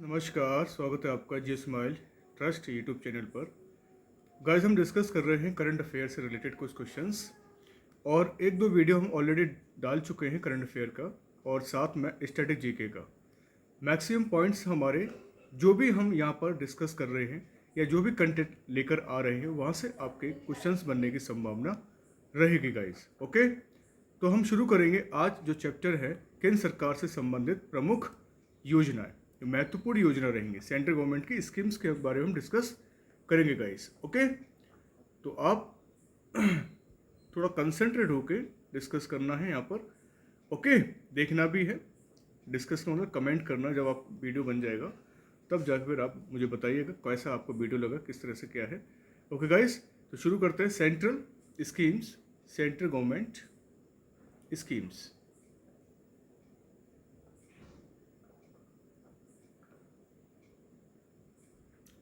नमस्कार, स्वागत है आपका जी स्माइल ट्रस्ट यूट्यूब चैनल पर। गाइस, हम डिस्कस कर रहे हैं करंट अफेयर से रिलेटेड कुछ क्वेश्चंस और एक दो वीडियो हम ऑलरेडी डाल चुके हैं करंट अफेयर का और साथ में स्टैटिक जीके का। मैक्सिमम पॉइंट्स हमारे जो भी हम यहाँ पर डिस्कस कर रहे हैं या जो भी कंटेंट लेकर आ रहे हैं वहाँ से आपके क्वेश्चंस बनने की संभावना रहेगी गाइस। ओके, तो हम शुरू करेंगे आज जो चैप्टर है केंद्र सरकार से संबंधित प्रमुख योजनाएं। महत्वपूर्ण योजना रहेंगे, सेंट्रल गवर्नमेंट की स्कीम्स के बारे में हम डिस्कस करेंगे गाइस। ओके, तो आप थोड़ा कंसंट्रेट होके डिस्कस करना है यहाँ पर। ओके, देखना भी है, डिस्कस करना, कमेंट करना जब आप वीडियो बन जाएगा तब जाकर फिर आप मुझे बताइएगा कैसा आपको वीडियो लगा, किस तरह से क्या है। ओके गाइस, तो शुरू करते हैं। Central schemes, central government schemes.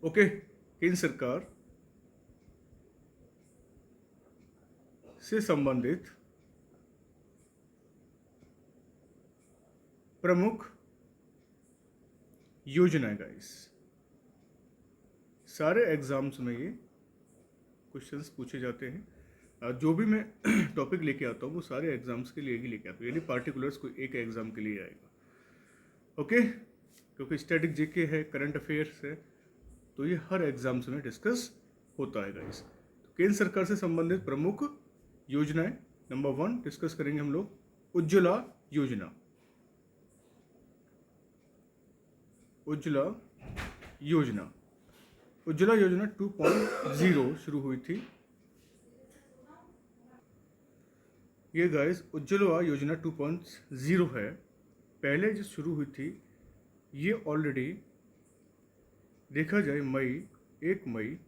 Okay, केंद्र सरकार से संबंधित प्रमुख योजनाएं गाइस। सारे एग्जाम्स में ये क्वेश्चंस पूछे जाते हैं। जो भी मैं टॉपिक लेके आता हूँ वो सारे एग्जाम्स के लिए ही लेके आता हूँ, यानी पार्टिकुलर्स कोई एक एग्जाम के लिए आएगा। ओके, क्योंकि स्टैटिक जीके है, करंट अफेयर्स है, तो ये हर एग्जाम्स में डिस्कस होता है गाइस। तो केंद्र सरकार से संबंधित प्रमुख योजनाएं, नंबर 1 डिस्कस करेंगे हम लोग उज्ज्वला योजना। उज्ज्वला योजना, उज्ज्वला योजना 2.0 शुरू हुई थी। ये गाइस उज्ज्वला योजना 2.0 है। पहले जो शुरू हुई थी ये ऑलरेडी देखा जाए 1 मई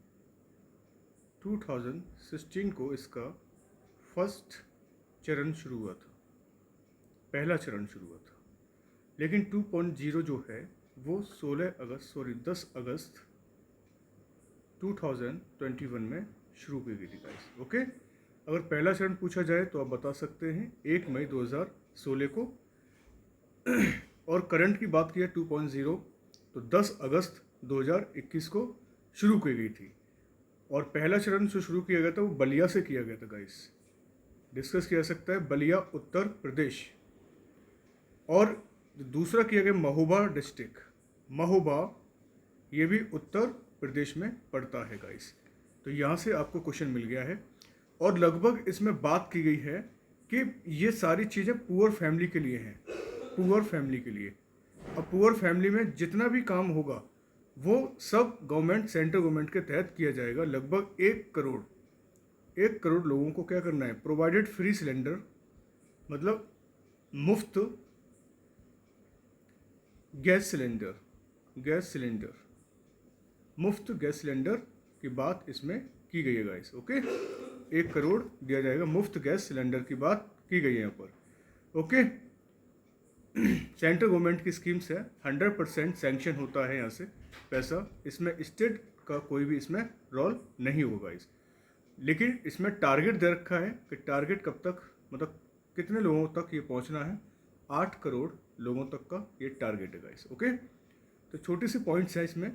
2016 को इसका फर्स्ट चरण शुरू हुआ था, पहला चरण शुरू हुआ था। लेकिन 2.0 जो है वो 10 अगस्त 2021 में शुरू की गई थी गाइस। ओके, अगर पहला चरण पूछा जाए तो आप बता सकते हैं 1 मई 2016 को, और करंट की बात की है 2.0 तो 10 अगस्त 2021 को शुरू की गई थी। और पहला चरण जो शुरू किया गया था वो बलिया से किया गया था गाइस। डिस्कस किया सकता है बलिया उत्तर प्रदेश, और दूसरा किया गया महोबा डिस्ट्रिक्ट, महोबा ये भी उत्तर प्रदेश में पड़ता है गाइस। तो यहाँ से आपको क्वेश्चन मिल गया है और लगभग इसमें बात की गई है कि ये सारी चीज़ें पुअर फैमिली के लिए हैं, पुअर फैमिली के लिए। अब पुअर फैमिली में जितना भी काम होगा वो सब गवर्नमेंट, सेंट्रल गवर्नमेंट के तहत किया जाएगा। लगभग 1 करोड़ लोगों को क्या करना है, प्रोवाइडेड फ्री सिलेंडर, मतलब मुफ्त गैस सिलेंडर, मुफ्त गैस सिलेंडर की बात इसमें की गई है गाइस। ओके, 1 करोड़ दिया जाएगा, मुफ्त गैस सिलेंडर की बात की गई है यहाँ पर। ओके, सेंट्रल गवर्नमेंट की स्कीम्स है, 100% सैंक्शन होता है यहाँ से पैसा, इसमें स्टेट का कोई भी इसमें रोल नहीं होगा इस। लेकिन इसमें टारगेट दे रखा है कि टारगेट कब तक, मतलब कितने लोगों तक ये पहुंचना है, 8 करोड़ लोगों तक का ये टारगेट है गाइस। ओके, तो छोटी सी पॉइंट्स है इसमें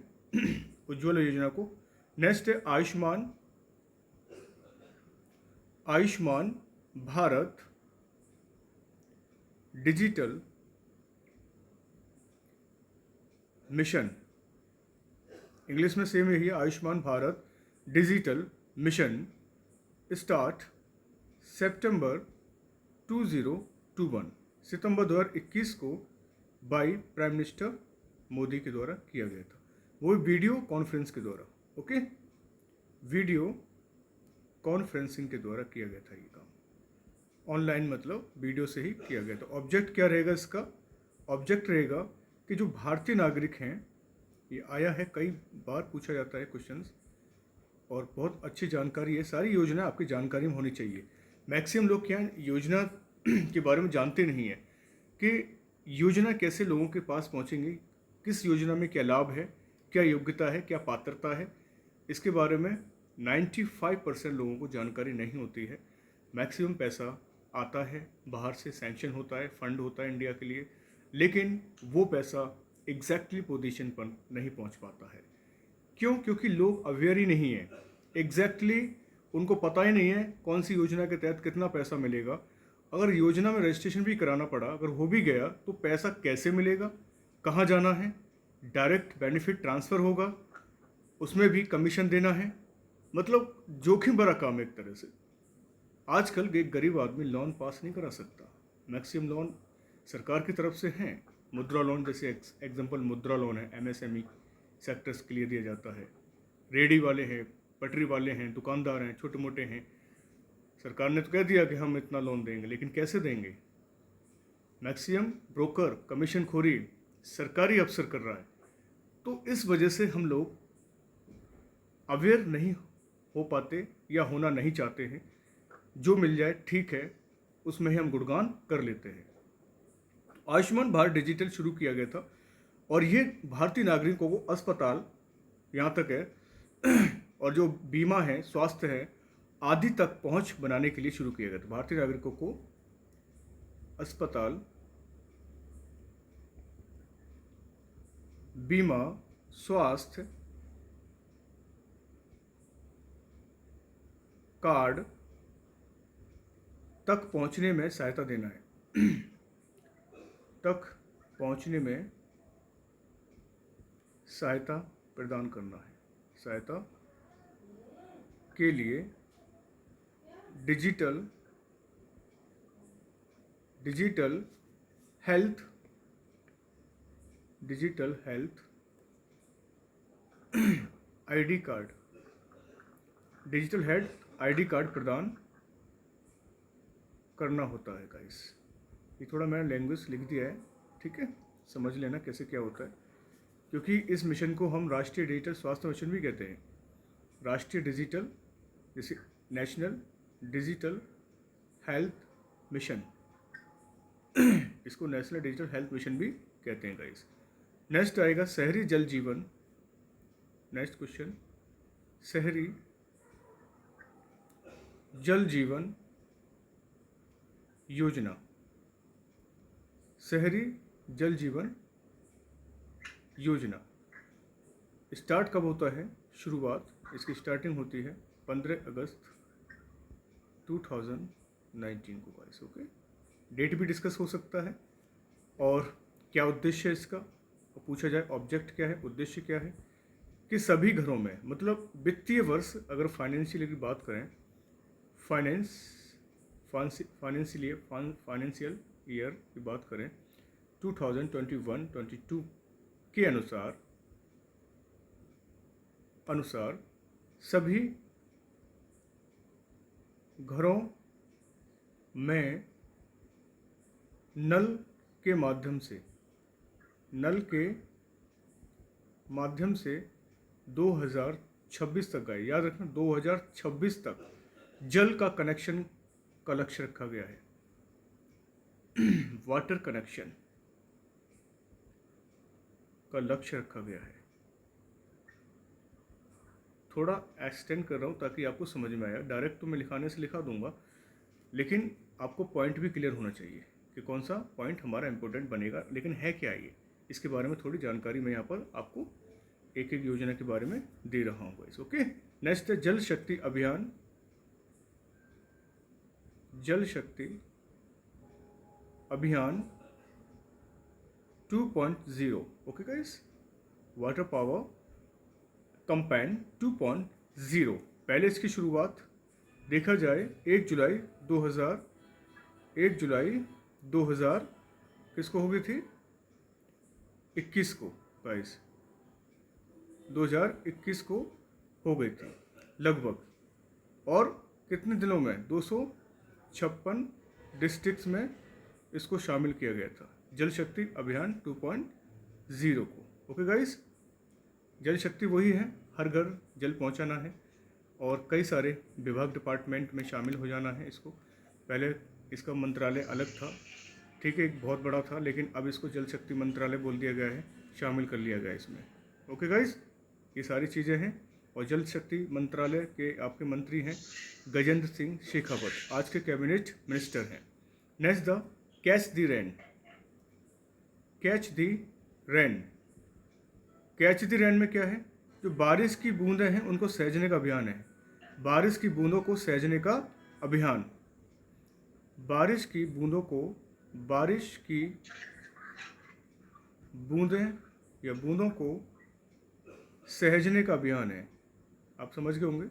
उज्ज्वला योजना को। नेक्स्ट है Ayushman Bharat digital mission, English में सेम यही है, Ayushman Bharat digital mission start सितंबर 2021 को बाई प्राइम मिनिस्टर मोदी के द्वारा किया गया था, वो वीडियो कॉन्फ्रेंस के द्वारा। ओके, वीडियो कॉन्फ्रेंसिंग के द्वारा किया गया था ये काम, ऑनलाइन मतलब वीडियो से ही किया गया था। ऑब्जेक्ट क्या रहेगा इसका, ऑब्जेक्ट रहेगा कि जो भारतीय नागरिक हैं, ये आया है, कई बार पूछा जाता है क्वेश्चंस और बहुत अच्छी जानकारी है, सारी योजना आपकी जानकारी में होनी चाहिए। मैक्सिमम लोग क्या योजना के बारे में जानते नहीं है कि योजना कैसे लोगों के पास पहुंचेंगी, किस योजना में क्या लाभ है, क्या योग्यता है, क्या पात्रता है, इसके बारे में 95% लोगों को जानकारी नहीं होती है। मैक्सिमम पैसा आता है बाहर से, सैंक्शन होता है, फंड होता है इंडिया के लिए, लेकिन वो पैसा एग्जैक्टली पोजीशन पर नहीं पहुंच पाता है। क्यों? क्योंकि लोग अवेयर ही नहीं है, एग्जैक्टली उनको पता ही नहीं है कौन सी योजना के तहत कितना पैसा मिलेगा। अगर योजना में रजिस्ट्रेशन भी कराना पड़ा, अगर हो भी गया, तो पैसा कैसे मिलेगा, कहाँ जाना है, डायरेक्ट बेनिफिट ट्रांसफ़र होगा, उसमें भी कमीशन देना है, मतलब जोखिम भरा काम है एक तरह से। आजकल एक गरीब आदमी लोन पास नहीं करा सकता। मैक्सिमम लोन सरकार की तरफ से हैं, मुद्रा लोन जैसे एग्जांपल मुद्रा लोन है, एमएसएमई सेक्टर्स के लिए दिया जाता है। रेडी वाले हैं, पटरी वाले हैं, दुकानदार हैं, छोटे मोटे हैं। सरकार ने तो कह दिया कि हम इतना लोन देंगे, लेकिन कैसे देंगे? मैक्सिमम ब्रोकर कमीशन खोरी सरकारी अफसर कर रहा है। तो इस वजह से हम लोग अवेयर नहीं हो पाते या होना नहीं चाहते हैं। जो मिल जाए ठीक है, उसमें ही हम गुणगान कर लेते हैं। आयुष्मान भारत डिजिटल शुरू किया गया था और ये भारतीय नागरिकों को अस्पताल यहाँ तक है और जो बीमा है, स्वास्थ्य है आदि तक पहुँच बनाने के लिए शुरू किया गया था। भारतीय नागरिकों को अस्पताल, बीमा, स्वास्थ्य कार्ड तक पहुंचने में सहायता देना है तक पहुंचने में सहायता प्रदान करना है। सहायता के लिए digital health ID card, digital health ID card प्रदान करना होता है गाइस। ये थोड़ा मैंने लैंग्वेज लिख दिया है, ठीक है, समझ लेना कैसे क्या होता है, क्योंकि इस मिशन को हम राष्ट्रीय डिजिटल स्वास्थ्य मिशन भी कहते हैं। राष्ट्रीय डिजिटल जैसे नेशनल डिजिटल हेल्थ मिशन इसको नेशनल डिजिटल हेल्थ मिशन भी कहते हैं गाइस। नेक्स्ट आएगा शहरी जल जीवन। नेक्स्ट क्वेश्चन, शहरी जल जीवन योजना। शहरी जल जीवन योजना स्टार्ट कब होता है? शुरुआत इसकी स्टार्टिंग होती है 15 अगस्त 2019 को गाइस। ओके, डेट भी डिस्कस हो सकता है और क्या उद्देश्य है इसका, और पूछा जाए ऑब्जेक्ट क्या है, उद्देश्य क्या है, कि सभी घरों में, मतलब वित्तीय वर्ष अगर फाइनेंशियल की बात करें, फाइनेंशियल ईयर की बात करें 2021-22 के अनुसार सभी घरों में नल के माध्यम से 2026 तक, याद रखना 2026 तक जल का कनेक्शन का लक्ष्य रखा गया है। वाटर कनेक्शन का लक्ष्य रखा गया है। थोड़ा एक्सटेंड कर रहा हूँ ताकि आपको समझ में आया। डायरेक्ट तो मैं लिखाने से लिखा दूंगा, लेकिन आपको पॉइंट भी क्लियर होना चाहिए कि कौन सा पॉइंट हमारा इंपॉर्टेंट बनेगा, लेकिन है क्या ये, इसके बारे में थोड़ी जानकारी मैं यहाँ पर आपको एक एक योजना के बारे में दे रहा हूँ गाइस। ओके, नेक्स्ट है जल शक्ति अभियान। जल शक्ति अभियान 2.0। Okay guys, water power campaign 2.0। पहले इसकी शुरुआत देखा जाए 1 जुलाई 2000 किसको हो गई थी? 21 को गाइस, 2021 को हो गई थी लगभग। और कितने दिनों में? 256 डिस्ट्रिक्ट्स में इसको शामिल किया गया था, जल शक्ति अभियान 2.0 को। ओके गाइस, जल शक्ति वही है, हर घर जल पहुंचाना है और कई सारे विभाग डिपार्टमेंट में शामिल हो जाना है इसको। पहले इसका मंत्रालय अलग था, ठीक है, एक बहुत बड़ा था, लेकिन अब इसको जल शक्ति मंत्रालय बोल दिया गया है, शामिल कर लिया गया इसमें। ओके गाइस, ये सारी चीज़ें हैं। और जल शक्ति मंत्रालय के आपके मंत्री हैं गजेंद्र सिंह शेखावत, आज के कैबिनेट मिनिस्टर हैं। Next the catch the rain. Catch the rain catch the rain में क्या है, जो बारिश की बूंदें हैं उनको सहेजने का अभियान है। बारिश की बूंदों को सहेजने का अभियान, बारिश की बूंदों को, बारिश की बूंदें या बूंदों को सहेजने का अभियान है। आप समझ गए होंगे,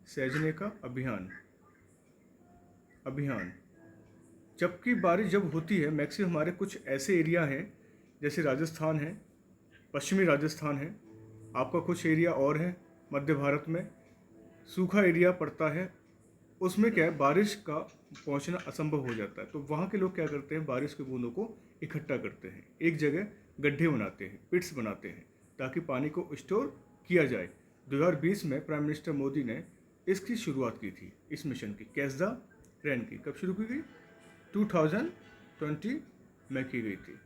सहेजने का अभियान, अभियान। जबकि बारिश जब होती है, मैक्सिमम हमारे कुछ ऐसे एरिया हैं जैसे राजस्थान है, पश्चिमी राजस्थान है, आपका कुछ एरिया और है मध्य भारत में, सूखा एरिया पड़ता है, उसमें क्या है बारिश का पहुंचना असंभव हो जाता है। तो वहाँ के लोग क्या करते हैं, बारिश की बूंदों को इकट्ठा करते हैं, एक जगह गड्ढे बनाते हैं, पिट्स बनाते हैं, ताकि पानी को स्टोर किया जाए। 2020 में प्राइम मिनिस्टर मोदी ने इसकी शुरुआत की थी, इस मिशन की, कैच द रेन की। कब शुरू की गई? 2020 में की गई थी।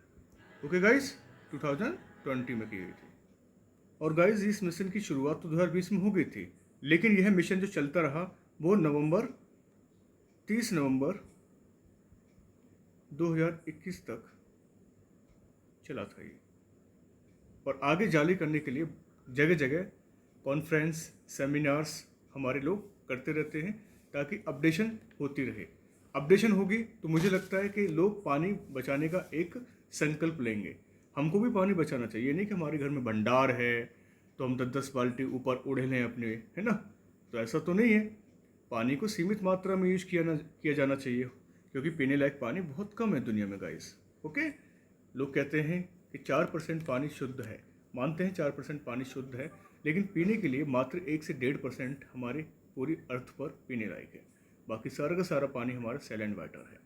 ओके गाइस, 2020 में की गई थी। और गाइस इस मिशन की शुरुआत तो 2020 में हो गई थी, लेकिन यह मिशन जो चलता रहा वो 30 नवंबर 2021 तक चला था ये। और आगे जारी करने के लिए जगह जगह कॉन्फ्रेंस, सेमिनार्स हमारे लोग करते रहते हैं, ताकि अपडेशन होती रहे। अपडेशन होगी तो मुझे लगता है कि लोग पानी बचाने का एक संकल्प लेंगे। हमको भी पानी बचाना चाहिए, नहीं कि हमारे घर में भंडार है तो हम 10-10 बाल्टी ऊपर उड़े लें अपने, है ना। तो ऐसा तो नहीं है, पानी को सीमित मात्रा में यूज किया जाना चाहिए, क्योंकि पीने लायक पानी बहुत कम है दुनिया में गाइस। ओके, लोग कहते हैं कि 4% पानी शुद्ध है, मानते हैं 4% पानी शुद्ध है, लेकिन पीने के लिए मात्र 1 से 1.5% हमारे पूरी अर्थ पर पीने लायक है। बाकी सारा का सारा पानी हमारा सैलेंट वाटर है।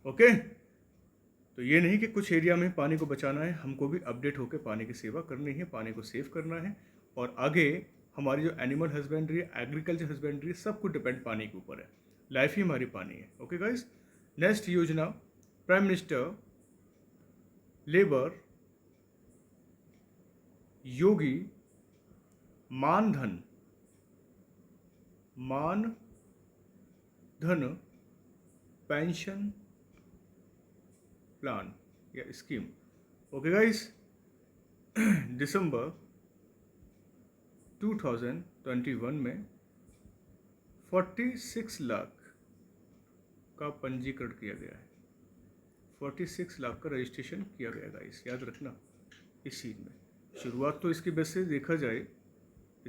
ओके, तो ये नहीं कि कुछ एरिया में पानी को बचाना है, हमको भी अपडेट होकर पानी की सेवा करनी है, पानी को सेव करना है। और आगे हमारी जो एनिमल हस्बेंड्री है, एग्रीकल्चर हस्बेंड्री, सब कुछ डिपेंड पानी के ऊपर है। लाइफ ही हमारी पानी है। ओके गाइस, नेक्स्ट योजना, prime minister labour Yogi Maandhan pension plan या स्कीम। ओके गाइस, दिसंबर 2021 में 46 लाख का पंजीकरण किया गया है। 46 लाख का रजिस्ट्रेशन किया गया गाइस, याद रखना इस चीज़ में। शुरुआत तो इसकी वजह से देखा जाए,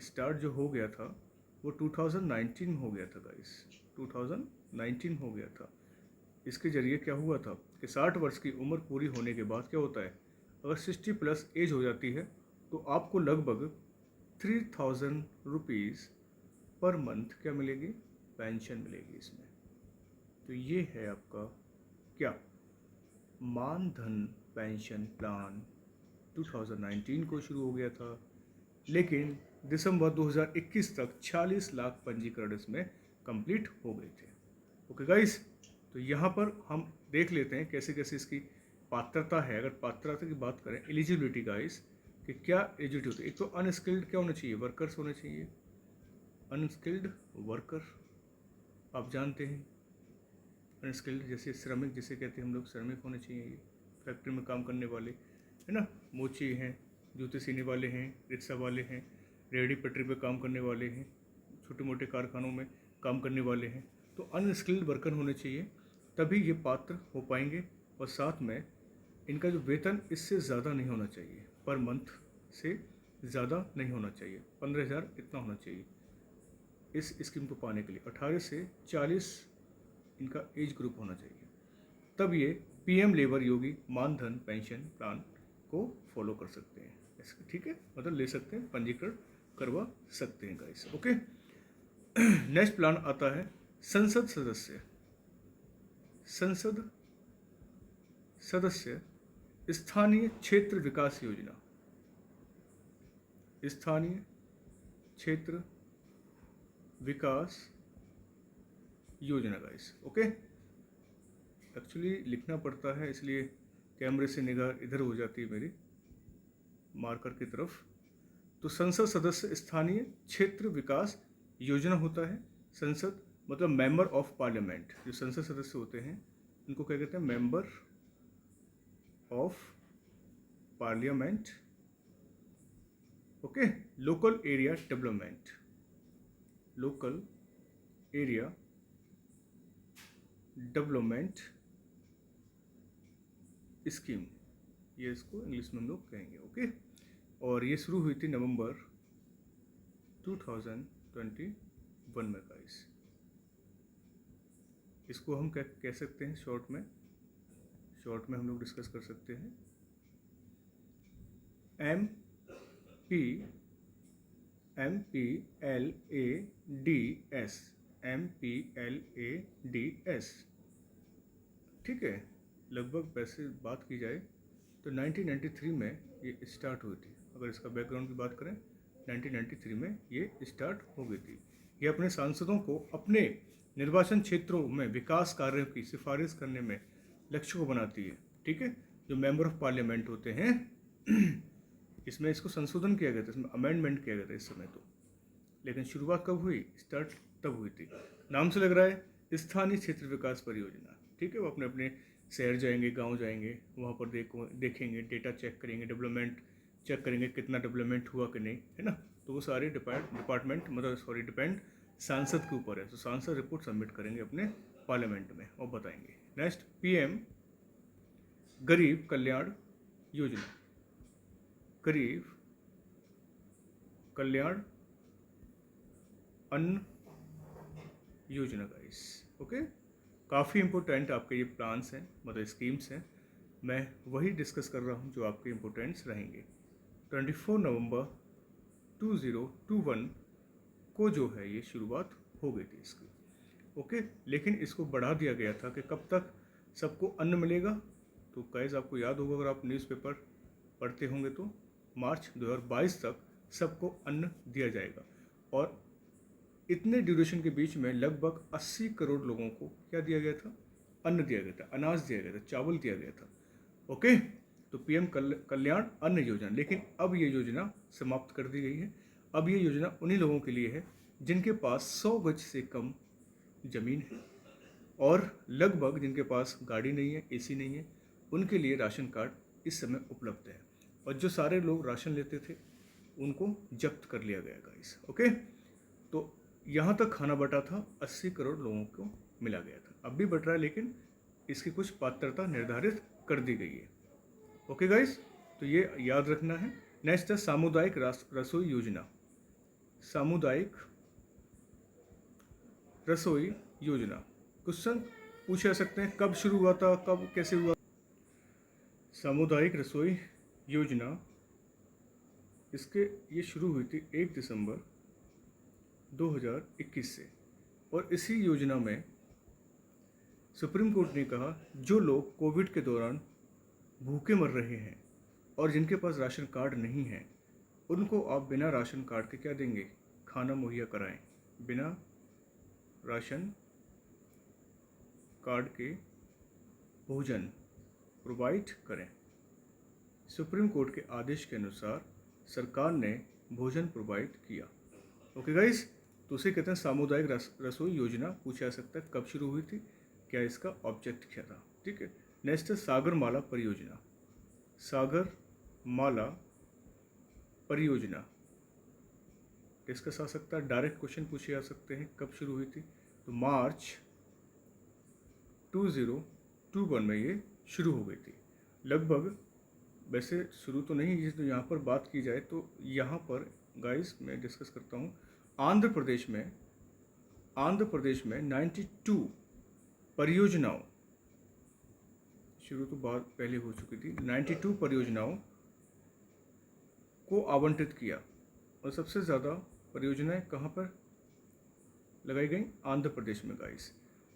स्टार्ट जो हो गया था वो 2019 में हो गया था गाइस, 2019 हो गया था। इसके जरिए क्या हुआ था कि 60 वर्ष की उम्र पूरी होने के बाद क्या होता है, अगर 60 प्लस एज हो जाती है तो आपको लगभग 3000 रुपीज़ पर मंथ क्या मिलेगी, पेंशन मिलेगी इसमें। तो ये है आपका क्या, मानधन पेंशन प्लान। 2019 को शुरू हो गया था, लेकिन दिसंबर 2021 तक 46 लाख पंजीकरण इसमें कंप्लीट हो गए थे। ओके गाइस, तो यहाँ पर हम देख लेते हैं कैसे कैसे इसकी पात्रता है। अगर पात्रता की बात करें, एलिजिबिलिटी गाइस, कि क्या एलिजिबिलिटी होती है। एक तो अनस्किल्ड क्या होना चाहिए, वर्कर्स होने चाहिए, अनस्किल्ड वर्कर, आप जानते हैं अनस्किल्ड जैसे श्रमिक जिसे कहते हैं हम लोग, श्रमिक होने चाहिए। ये फैक्ट्री में काम करने वाले, है ना, मोची हैं, जूते सीने वाले हैं, रिक्शा वाले हैं, रेहड़ी पटरी पे काम करने वाले हैं, छोटे मोटे कारखानों में काम करने वाले हैं। तो अनस्किल्ड वर्कर होने चाहिए, तभी ये पात्र हो पाएंगे। और साथ में इनका जो वेतन इससे ज़्यादा नहीं होना चाहिए, पर मंथ से ज़्यादा नहीं होना चाहिए, 15,000 इतना होना चाहिए इस स्कीम को पाने के लिए। 18 से 40 इनका एज ग्रुप होना चाहिए, तब ये PM labour Yogi Maandhan pension plan को फॉलो कर सकते हैं। ठीक है, मतलब ले सकते हैं, पंजीकरण करवा सकते हैं गाइस। ओके, नेक्स्ट प्लान आता है संसद सदस्य। संसद सदस्य स्थानीय क्षेत्र विकास योजना, स्थानीय क्षेत्र विकास योजना गाइस। ओके, एक्चुअली लिखना पड़ता है, इसलिए कैमरे से निगाह इधर हो जाती है मेरी मार्कर की तरफ। तो संसद सदस्य स्थानीय क्षेत्र विकास योजना होता है। संसद मतलब मेंबर ऑफ पार्लियामेंट, जो संसद सदस्य होते हैं उनको क्या कहते हैं, member of parliament. Okay, local area development, local area development scheme, ये इसको इंग्लिश में हम लोग कहेंगे। ओके, और ये शुरू हुई थी नवंबर 2021 में गाइस। इसको हम क्या कह सकते हैं शॉर्ट में हम लोग डिस्कस कर सकते हैं MPLADS, MPLADS। ठीक है, लगभग वैसे बात की जाए तो 1993 में ये स्टार्ट हुई थी। अगर इसका बैकग्राउंड की बात करें, 1993 में ये स्टार्ट हो गई थी। ये अपने सांसदों को अपने निर्वाचन क्षेत्रों में विकास कार्यों की सिफारिश करने में लक्ष्य को बनाती है। ठीक है, जो मेंबर ऑफ पार्लियामेंट होते हैं इसमें इसको संशोधन किया गया था, इसमें अमेंडमेंट किया गया था इस समय तो। लेकिन शुरुआत कब हुई, स्टार्ट तब हुई थी। नाम से लग रहा है स्थानीय क्षेत्र विकास परियोजना। ठीक है, वो अपने अपने शहर जाएंगे, गांव जाएंगे, वहाँ पर देखेंगे, डेटा चेक करेंगे, डेवलपमेंट चेक करेंगे कितना डेवलपमेंट हुआ कि नहीं, है ना। तो वो सारे डिपेंड सांसद के ऊपर है। तो सांसद रिपोर्ट सबमिट करेंगे अपने पार्लियामेंट में और बताएंगे। नेक्स्ट, PM गरीब कल्याण योजना, गरीब कल्याण अन्न योजना गाइस। ओके, काफ़ी इंपॉर्टेंट आपके ये प्लान्स हैं, मतलब स्कीम्स हैं। मैं वही डिस्कस कर रहा हूँ जो आपके इम्पोर्टेंट्स रहेंगे। 24 नवंबर 2021 को जो है ये शुरुआत हो गई थी इसकी। ओके, लेकिन इसको बढ़ा दिया गया था कि कब तक सबको अन्न मिलेगा। तो गाइस आपको याद होगा, अगर आप न्यूज़पेपर पढ़ते होंगे तो मार्च 2022 तक सबको अन्न दिया जाएगा। और इतने ड्यूरेशन के बीच में लगभग 80 करोड़ लोगों को क्या दिया गया था, अन्न दिया गया था, अनाज दिया गया था, चावल दिया गया था। ओके, तो PM कल्याण अन्न योजना। लेकिन अब ये योजना समाप्त कर दी गई है। अब ये योजना उन्हीं लोगों के लिए है जिनके पास 100 गज से कम ज़मीन है और लगभग जिनके पास गाड़ी नहीं है, AC नहीं है, उनके लिए राशन कार्ड इस समय उपलब्ध है। और जो सारे लोग राशन लेते थे उनको जब्त कर लिया गया गाइस। ओके, तो यहाँ तक खाना बटा था, 80 करोड़ लोगों को मिला गया था। अब भी बट रहा है, लेकिन इसकी कुछ पात्रता निर्धारित कर दी गई है। ओके गाइस, तो ये याद रखना है। नेक्स्ट है सामुदायिक रसोई योजना, सामुदायिक रसोई योजना। क्वेश्चन पूछे जा सकते हैं, कब शुरू हुआ था, कब कैसे हुआ। सामुदायिक रसोई योजना इसके ये शुरू हुई थी 1 दिसंबर 2021 से। और इसी योजना में सुप्रीम कोर्ट ने कहा, जो लोग कोविड के दौरान भूखे मर रहे हैं और जिनके पास राशन कार्ड नहीं है, उनको आप बिना राशन कार्ड के क्या देंगे, खाना मुहैया कराएं। बिना राशन कार्ड के भोजन प्रोवाइड करें। सुप्रीम कोर्ट के आदेश के अनुसार सरकार ने भोजन प्रोवाइड किया। ओके गाइस, तो उसे कहते हैं सामुदायिक रसोई योजना। पूछा जा सकता है कब शुरू हुई थी, क्या इसका ऑब्जेक्ट क्या था। ठीक है, नेक्स्ट है सागरमाला परियोजना, सागरमाला परियोजना डिस्कस आ सकता है। डायरेक्ट क्वेश्चन पूछे जा सकते हैं, कब शुरू हुई थी, तो मार्च 2021 में ये शुरू हो गई थी। लगभग वैसे शुरू तो नहीं, जिस तो यहाँ पर बात की जाए तो यहाँ पर गाइस मैं डिस्कस करता हूँ। आंध्र प्रदेश में 92 परियोजनाओं, शुरू तो बात पहले हो चुकी थी, 92 परियोजनाओं को आवंटित किया। और सबसे ज़्यादा परियोजनाएं कहाँ पर लगाई गई, आंध्र प्रदेश में गाइस।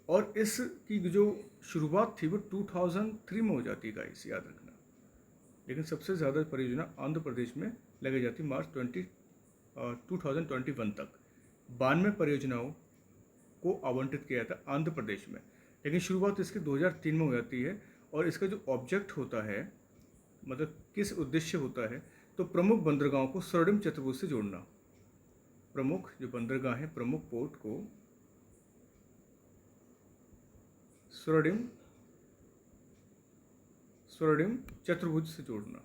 और इसकी जो शुरुआत थी वो 2003 में हो जाती है गाइस, याद रखना। लेकिन सबसे ज़्यादा परियोजना आंध्र प्रदेश में लगाई जाती मार्च 2021 तक। 92 परियोजनाओं को आवंटित किया था आंध्र प्रदेश में। लेकिन शुरुआत इसकी 2003 में हो जाती है। और इसका जो ऑब्जेक्ट होता है, मतलब किस उद्देश्य होता है, तो प्रमुख बंदरगाहों को स्वर्णिम चतुर्भुज से जोड़ना। प्रमुख जो बंदरगाह हैं, प्रमुख पोर्ट को स्वर्णिम चतुर्भुज से जोड़ना।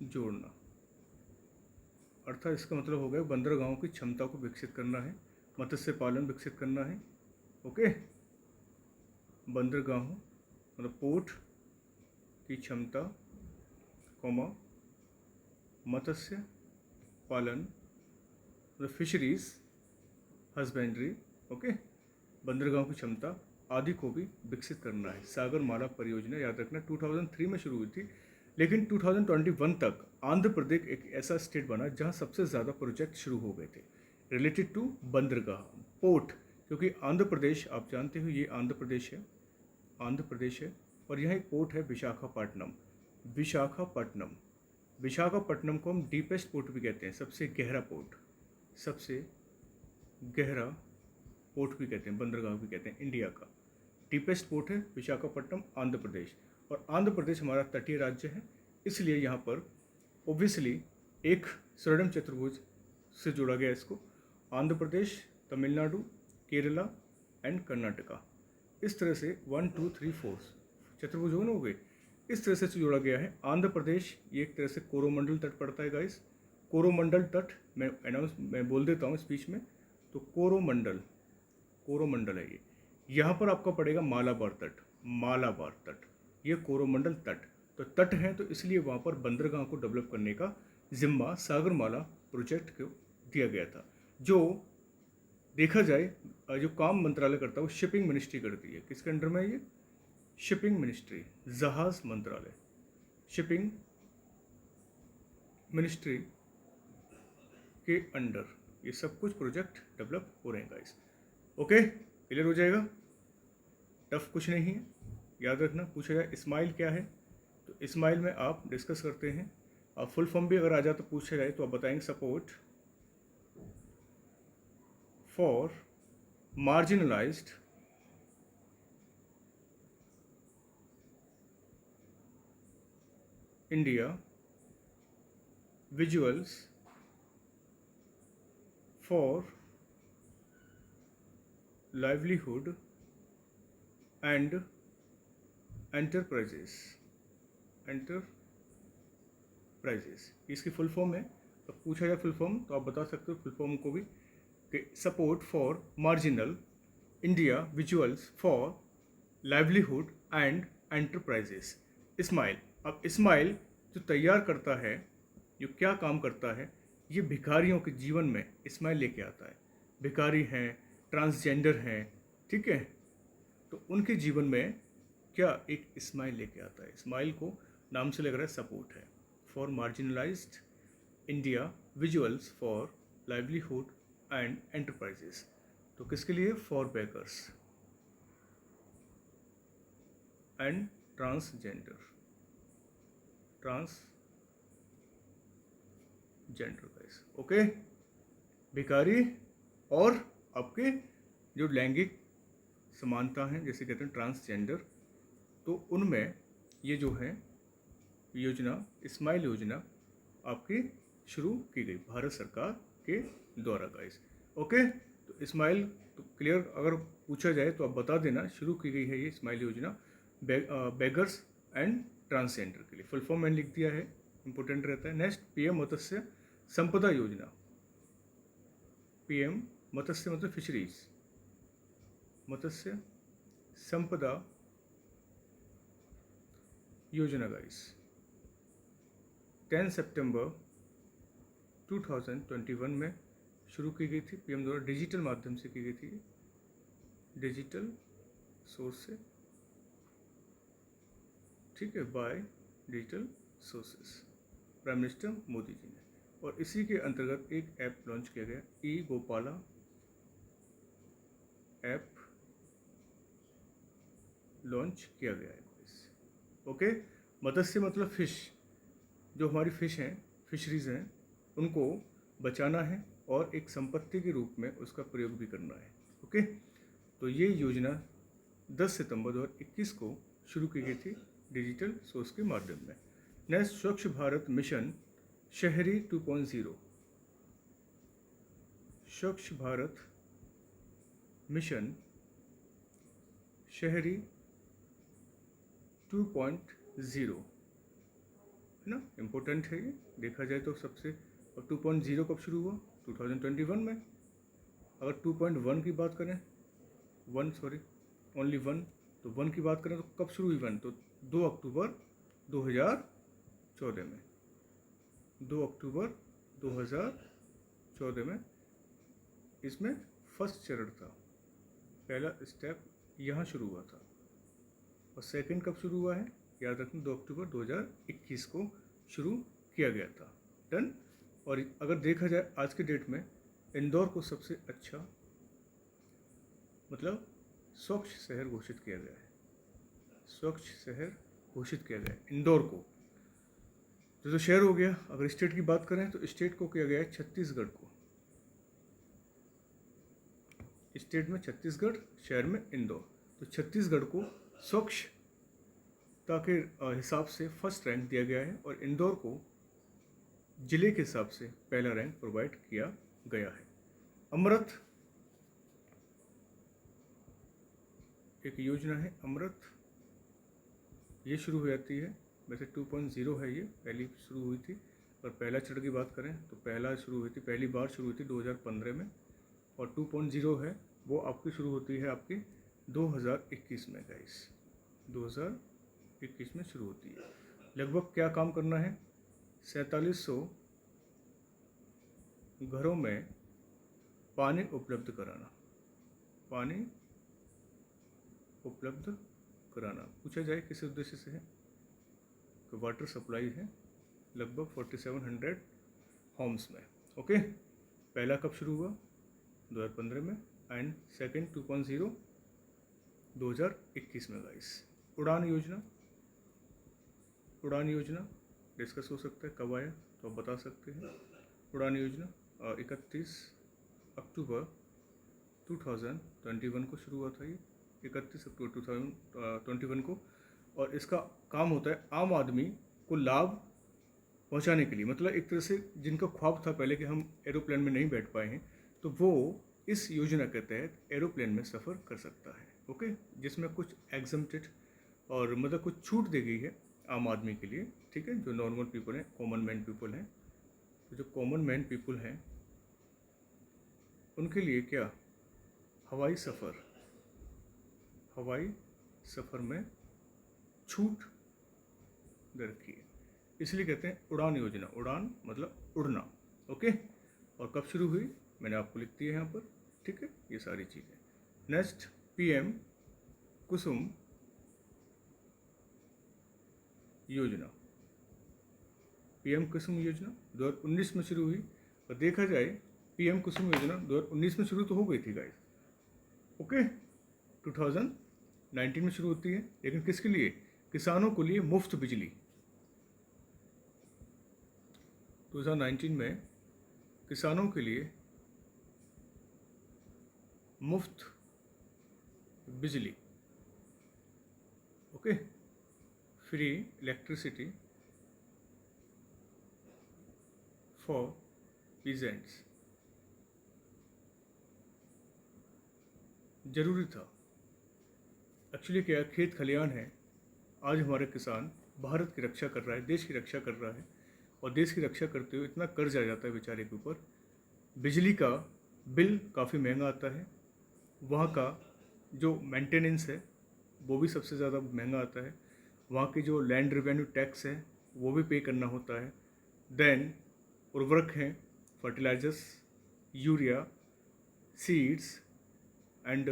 जोड़ना। अर्थात इसका मतलब हो गया बंदरगाहों की क्षमता को विकसित करना है, मत्स्य पालन विकसित करना है। ओके, बंदरगाहों मतलब पोर्ट की क्षमता, कॉमा मत्स्य पालन मतलब फिशरीज हस्बेंड्री। ओके, बंदरगाहों की क्षमता आदि को भी विकसित करना है। सागरमाला परियोजना याद रखना 2003 में शुरू हुई थी, लेकिन 2021 तक आंध्र प्रदेश एक ऐसा स्टेट बना जहां सबसे ज़्यादा प्रोजेक्ट शुरू हो गए थे रिलेटेड टू बंदरगाह पोर्ट, क्योंकि आंध्र प्रदेश आप जानते हो ये आंध्र प्रदेश है, आंध्र प्रदेश है, और यहाँ एक पोर्ट है विशाखापट्टनम। विशाखापट्टनम, विशाखापट्टनम को हम डीपेस्ट पोर्ट भी कहते हैं, सबसे गहरा पोर्ट, सबसे गहरा पोर्ट भी कहते हैं, बंदरगाह भी कहते हैं इंडिया का। डीपेस्ट पोर्ट है विशाखापट्टनम, आंध्र प्रदेश। और आंध्र प्रदेश हमारा तटीय राज्य है, इसलिए यहाँ पर ओब्वियसली एक स्वर्णिम चतुर्भुज से जोड़ा गया इसको। आंध्र प्रदेश, तमिलनाडु, केरला एंड कर्नाटका, इस तरह से 1 2 3 4 चतुर्भुज हो गए, इस तरह से जोड़ा गया है। आंध्र प्रदेश ये एक तरह से कोरोमंडल तट पड़ता है गाइस, कोरोमंडल तट, मैं बोल देता हूँ स्पीच में, तो कोरोमंडल, कोरोमंडल है ये। यहाँ पर आपका पड़ेगा मालाबार तट, मालाबार तट, ये कोरोमंडल तट। तो तट हैं तो इसलिए वहाँ पर बंदरगाह को डेवलप करने का जिम्मा सागरमाला प्रोजेक्ट को दिया गया था। जो देखा जाए जो काम मंत्रालय करता है वो शिपिंग मिनिस्ट्री करती है। किसके अंडर में ये? शिपिंग मिनिस्ट्री, जहाज मंत्रालय, शिपिंग मिनिस्ट्री के अंडर ये सब कुछ प्रोजेक्ट डेवलप हो रहे हैं गाइस। ओके, क्लियर हो जाएगा, टफ कुछ नहीं है, याद रखना। पूछा जाए स्माइल क्या है, तो स्माइल में आप डिस्कस करते हैं। आप फुल फॉर्म भी अगर आ जाए तो पूछा जाए तो आप बताएंगे support for marginalised India visuals for livelihood and enterprises, enterprises इसकी फुल फॉर्म है। तो पूछा जाए फुल फॉर्म तो आप बता सकते हो फुल फॉर्म को भी, कि support for marginal India visuals for livelihood and enterprises. Smile, अब स्माइल जो तैयार करता है, जो क्या काम करता है, ये भिखारियों के जीवन में स्माइल लेके आता है। भिखारी हैं, ट्रांसजेंडर हैं, ठीक है, तो उनके जीवन में क्या एक स्माइल लेके आता है। स्माइल को नाम से लग रहा है सपोर्ट है for marginalised India visuals for livelihood and enterprises. तो किसके लिए? For beggars and transgender, transgender guys. Okay, भिखारी और आपके जो लैंगिक समानता हैं, जैसे कहते हैं ट्रांसजेंडर, तो उनमें ये जो है योजना, स्माइल योजना आपकी शुरू की गई भारत सरकार के द्वारा गाइस। ओके, तो स्माइल तो क्लियर अगर पूछा जाए तो आप बता देना, शुरू की गई है ये स्माइल योजना बेगर्स एंड ट्रांसजेंडर के लिए। फुल फॉर्म मैंने लिख दिया है, इंपॉर्टेंट रहता है। नेक्स्ट, पीएम मत्स्य संपदा योजना। पीएम मत्स्य मतलब फिशरीज, मत्स्य संपदा योजना गाइस 10 सितंबर 2021 में शुरू की गई थी पीएम द्वारा, डिजिटल माध्यम से की गई थी, डिजिटल सोर्स से, ठीक है, by digital sources, prime minister Modi ji ने। और इसी के अंतर्गत एक ऐप लॉन्च किया गया, ई गोपाला ऐप लॉन्च किया गया है। ओके, मत्स्य मतलब फिश, जो हमारी फिश हैं, फिशरीज हैं, उनको बचाना है और एक संपत्ति के रूप में उसका प्रयोग भी करना है। ओके, तो ये योजना 10 सितंबर 2021 को शुरू की गई थी डिजिटल सोर्स के माध्यम में। नेक्स्ट, स्वच्छ भारत मिशन शहरी 2.0। स्वच्छ भारत मिशन शहरी 2.0 है ना, इम्पोर्टेंट है ये देखा जाए तो सबसे। और 2.0 कब शुरू हुआ? 2021 में। अगर 2.1 की बात करें, ओनली वन, तो वन की बात करें तो कब शुरू हुई वन? तो 2 अक्टूबर 2014 में। 2 अक्टूबर 2014 में इसमें फर्स्ट चरण था, पहला स्टेप यहाँ शुरू हुआ था। और सेकंड कब शुरू हुआ है? याद रखना, 2 अक्टूबर 2021 को शुरू किया गया था। डन। और अगर देखा जाए आज के डेट में इंदौर को सबसे अच्छा मतलब स्वच्छ शहर घोषित किया गया है। स्वच्छ शहर घोषित किया गया है इंदौर को। तो शहर हो गया। अगर स्टेट की बात करें तो स्टेट को किया गया है छत्तीसगढ़ को। स्टेट में छत्तीसगढ़, शहर में इंदौर। तो छत्तीसगढ़ को स्वच्छता के हिसाब से फर्स्ट रैंक दिया गया है और इंदौर को जिले के हिसाब से पहला रैंक प्रोवाइड किया गया है। अमृत एक योजना है, अमृत, ये शुरू हो जाती है। वैसे 2.0 है, ये पहली शुरू हुई थी। और पहला चरण की बात करें तो पहली बार शुरू हुई थी 2015 में। और 2.0 है वो आपकी शुरू होती है आपकी 2021 में गाइस, 2021 में शुरू होती है। लगभग क्या काम करना है? 4700 घरों में पानी उपलब्ध कराना। पानी उपलब्ध कराना पूछा जाए किस उद्देश्य से है तो वाटर सप्लाई है लगभग 4700 होम्स में। ओके, पहला कब शुरू हुआ? 2015 में। एंड सेकंड 2.0 2021 में गाइस। उड़ान योजना डिस्कस हो सकता है कब आया तो आप बता सकते हैं। उड़ान योजना 31 अक्टूबर 2021 को शुरू हुआ था। ये 31 अक्टूबर 2021 को। और इसका काम होता है आम आदमी को लाभ पहुंचाने के लिए। मतलब एक तरह से जिनका ख्वाब था पहले कि हम एरोप्लेन में नहीं बैठ पाए हैं तो वो इस योजना के तहत एरोप्लेन में सफ़र कर सकता है। ओके, जिसमें कुछ एग्जम्प्टेड और मतलब कुछ छूट दी गई है आम आदमी के लिए। ठीक है, जो नॉर्मल पीपल हैं, कॉमन मैन पीपल हैं, तो जो कॉमन मैन पीपल हैं उनके लिए क्या हवाई सफ़र में छूट दे रखी है, इसलिए कहते हैं उड़ान योजना। उड़ान मतलब उड़ना। ओके, और कब शुरू हुई मैंने आपको लिख दिया है यहाँ पर। ठीक है, ये सारी चीज़ें। नेक्स्ट पीएम कुसुम योजना। पीएम कुसुम योजना 2019 में शुरू हुई। और देखा जाए पीएम कुसुम योजना 2019 में शुरू तो हो गई थी गाइस। ओके, 2019 में शुरू होती है, लेकिन किसके लिए? किसानों के लिए मुफ्त बिजली। 2019 में किसानों के लिए मुफ्त बिजली। Okay, free electricity for peasants. जरूरी था। एक्चुअली क्या खेत खलियान है, आज हमारे किसान भारत की रक्षा कर रहा है, देश की रक्षा कर रहा है। और देश की रक्षा करते हुए इतना कर्ज आ जाता है बेचारे के ऊपर, बिजली का बिल काफ़ी महंगा आता है, वहाँ का जो मेंटेनेंस है वो भी सबसे ज़्यादा महंगा आता है, वहाँ की जो लैंड रेवेन्यू टैक्स है वो भी पे करना होता है। देन उर्वरक हैं, fertilisers, urea, seeds and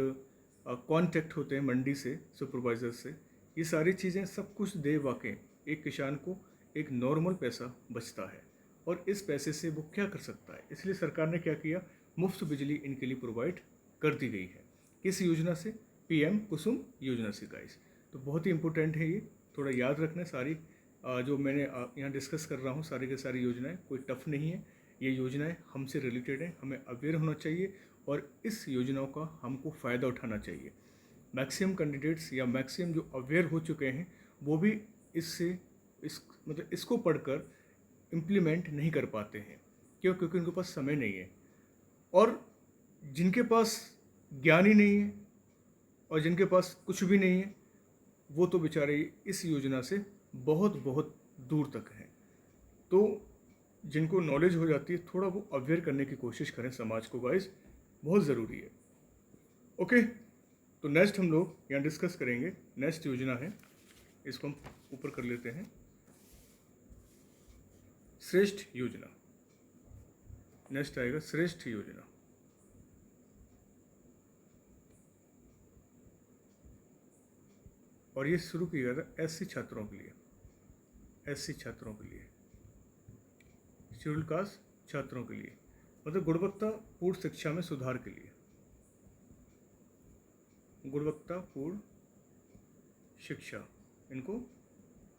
contact होते हैं मंडी से, सुपरवाइज़र से। ये सारी चीज़ें सब कुछ दे वाके एक किसान को एक नॉर्मल पैसा बचता है और इस पैसे से वो क्या कर सकता है। इसलिए सरकार ने क्या किया, मुफ्त बिजली इनके लिए प्रोवाइड कर दी गई है। किस योजना से? पीएम कुसुम योजना से गाइस। तो बहुत ही इंपॉर्टेंट है ये, थोड़ा याद रखना। सारी जो मैंने यहाँ डिस्कस कर रहा हूँ सारी की सारी योजनाएं कोई टफ नहीं है। ये योजनाएं हमसे रिलेटेड हैं, हमें अवेयर होना चाहिए और इस योजनाओं का हमको फ़ायदा उठाना चाहिए। मैक्सिमम कैंडिडेट्स या मैक्सिमम जो अवेयर हो चुके हैं वो भी इसको पढ़कर इम्प्लीमेंट नहीं कर पाते हैं। क्यों? क्योंकि उनके पास समय नहीं है। और जिनके पास ज्ञान ही नहीं है और जिनके पास कुछ भी नहीं है वो तो बेचारे इस योजना से बहुत बहुत दूर तक हैं। तो जिनको नॉलेज हो जाती है थोड़ा वो अवेयर करने की कोशिश करें समाज को गाइस, बहुत ज़रूरी है। ओके, तो नेक्स्ट हम लोग यहाँ डिस्कस करेंगे, नेक्स्ट योजना है, इसको हम ऊपर कर लेते हैं, श्रेष्ठ योजना। नेक्स्ट आएगा श्रेष्ठ योजना। और ये शुरू किया गया था एससी छात्रों के लिए, एससी छात्रों के लिए, शेड्यूल कास्ट छात्रों के लिए, मतलब गुणवत्तापूर्ण शिक्षा में सुधार के लिए, गुणवत्तापूर्ण शिक्षा इनको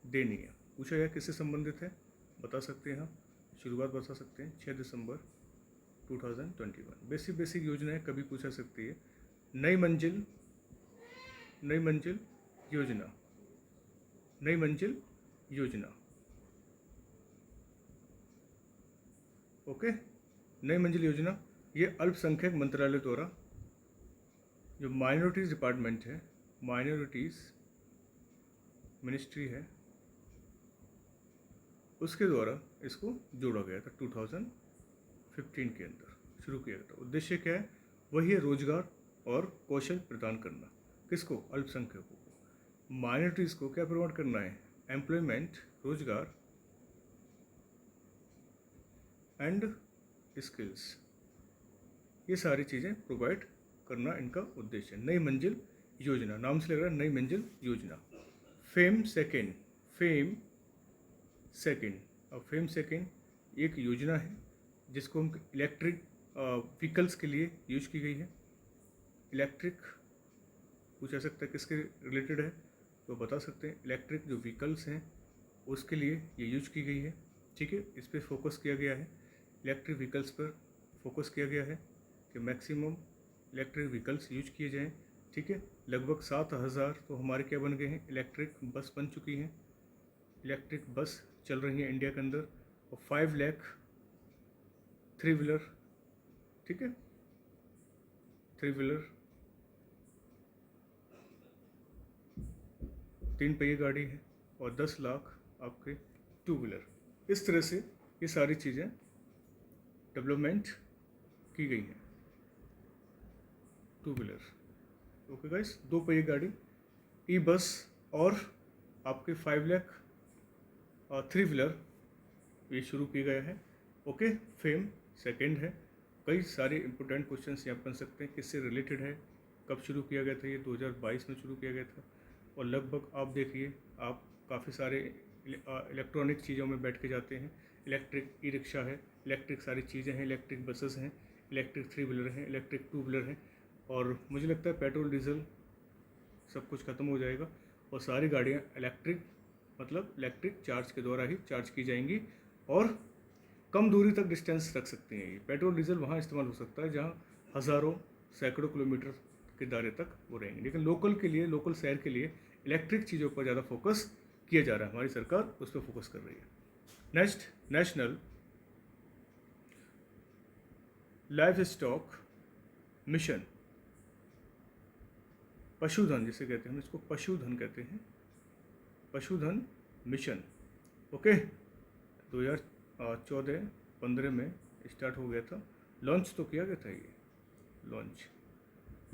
देनी है। पूछा गया किससे संबंधित है, बता सकते हैं हम, शुरुआत बता सकते हैं 6 दिसंबर 2021। बेसिक योजना है, कभी पूछा सकती है। नई मंजिल योजना, नई मंजिल योजना, ओके। नई मंजिल योजना ये अल्पसंख्यक मंत्रालय द्वारा, जो माइनॉरिटीज़ डिपार्टमेंट है, माइनॉरिटीज़ मिनिस्ट्री है, उसके द्वारा इसको जोड़ा गया था 2015 के अंदर शुरू किया गया था। उद्देश्य क्या है, वही है रोजगार और कौशल प्रदान करना। किसको, अल्पसंख्यकों को, माइनॉरिटीज़ को क्या प्रदान करना है, एम्प्लॉयमेंट, रोजगार एंड स्किल्स, ये सारी चीज़ें प्रोवाइड करना इनका उद्देश्य है। नई मंजिल योजना, नाम से लग रहा है नई मंजिल योजना। फेम सेकेंड, फेम सेकेंड एक योजना है जिसको हम इलेक्ट्रिक व्हीकल्स के लिए यूज की गई है। इलेक्ट्रिक पूछा सकता है किसके रिलेटेड है, तो बता सकते हैं इलेक्ट्रिक जो व्हीकल्स हैं उसके लिए ये यूज की गई है, ठीक है। इस पर फोकस किया गया है, इलेक्ट्रिक व्हीकल्स पर फोकस किया गया है कि मैक्सिमम इलेक्ट्रिक व्हीकल्स यूज किए जाएं, ठीक है। लगभग 7000 तो हमारे क्या बन गए हैं, इलेक्ट्रिक बस बन चुकी हैं, इलेक्ट्रिक बस चल रही है इंडिया के अंदर, और 5 लाख 3 व्हीलर, ठीक है, 3 व्हीलर 3 पहिए गाड़ी है, और 10 लाख आपके 2 व्हीलर। इस तरह से ये सारी चीज़ें डेवलपमेंट की गई हैं। 2 व्हीलर, ओके गाइस, 2 पहिए गाड़ी, ई बस, और आपके 5 लाख 3 व्हीलर ये शुरू किया गया है, ओके। फेम सेकेंड है। कई सारे इंपॉर्टेंट क्वेश्चंस यहाँ बन सकते हैं, किससे रिलेटेड है, कब शुरू किया गया था, ये 2022 में शुरू किया गया था, और लगभग आप देखिए आप काफ़ी सारे इलेक्ट्रॉनिक चीज़ों में बैठ के जाते हैं। इलेक्ट्रिक ई रिक्शा है, इलेक्ट्रिक सारी चीज़ें हैं, इलेक्ट्रिक बसेस हैं, इलेक्ट्रिक 3 व्हीलर हैं, इलेक्ट्रिक 2 व्हीलर हैं, और मुझे लगता है पेट्रोल डीजल सब कुछ ख़त्म हो जाएगा और सारी गाड़ियाँ इलेक्ट्रिक, मतलब इलेक्ट्रिक चार्ज के द्वारा ही चार्ज की जाएंगी, और कम दूरी तक डिस्टेंस रख सकती हैं। ये पेट्रोल डीजल वहाँ इस्तेमाल हो सकता है जहाँ हज़ारों सैकड़ों किलोमीटर के दायरे तक वो रहेंगे, लेकिन लोकल के लिए, लोकल शहर के लिए इलेक्ट्रिक चीज़ों पर ज़्यादा फोकस किया जा रहा है, हमारी सरकार उस पर फोकस कर रही है। Next, national life stock mission, पशुधन जिसे कहते हैं, हम इसको पशुधन कहते हैं, पशुधन मिशन, ओके। 2014-15 में स्टार्ट हो गया था, लॉन्च तो किया गया था ये लॉन्च,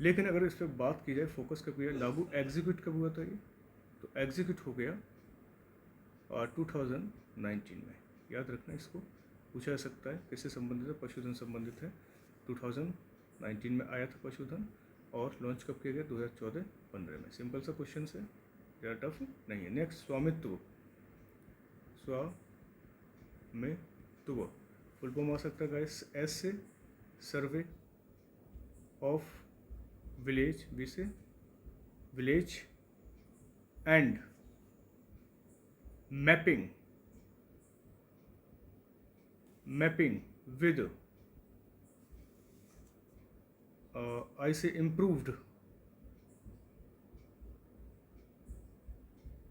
लेकिन अगर इस पर बात की जाए, फोकस कब किया, लागू एग्जीक्यूट कब हुआ था ये, तो एग्जीक्यूट हो गया 2019 में। याद रखना, इसको पूछा जा सकता है किससे संबंधित है, पशुधन संबंधित है। 2019 में आया था पशुधन, और लॉन्च कब किया गया, 2014-15 में। सिंपल सा क्वेश्चन है, ज़्यादा टफ नहीं है। नेक्स्ट, स्वामित्व, स्वामित्व फुल फॉर्म आ सकता है गाइस, एस से सर्वे ऑफ विलेज, बी से village, and mapping with I say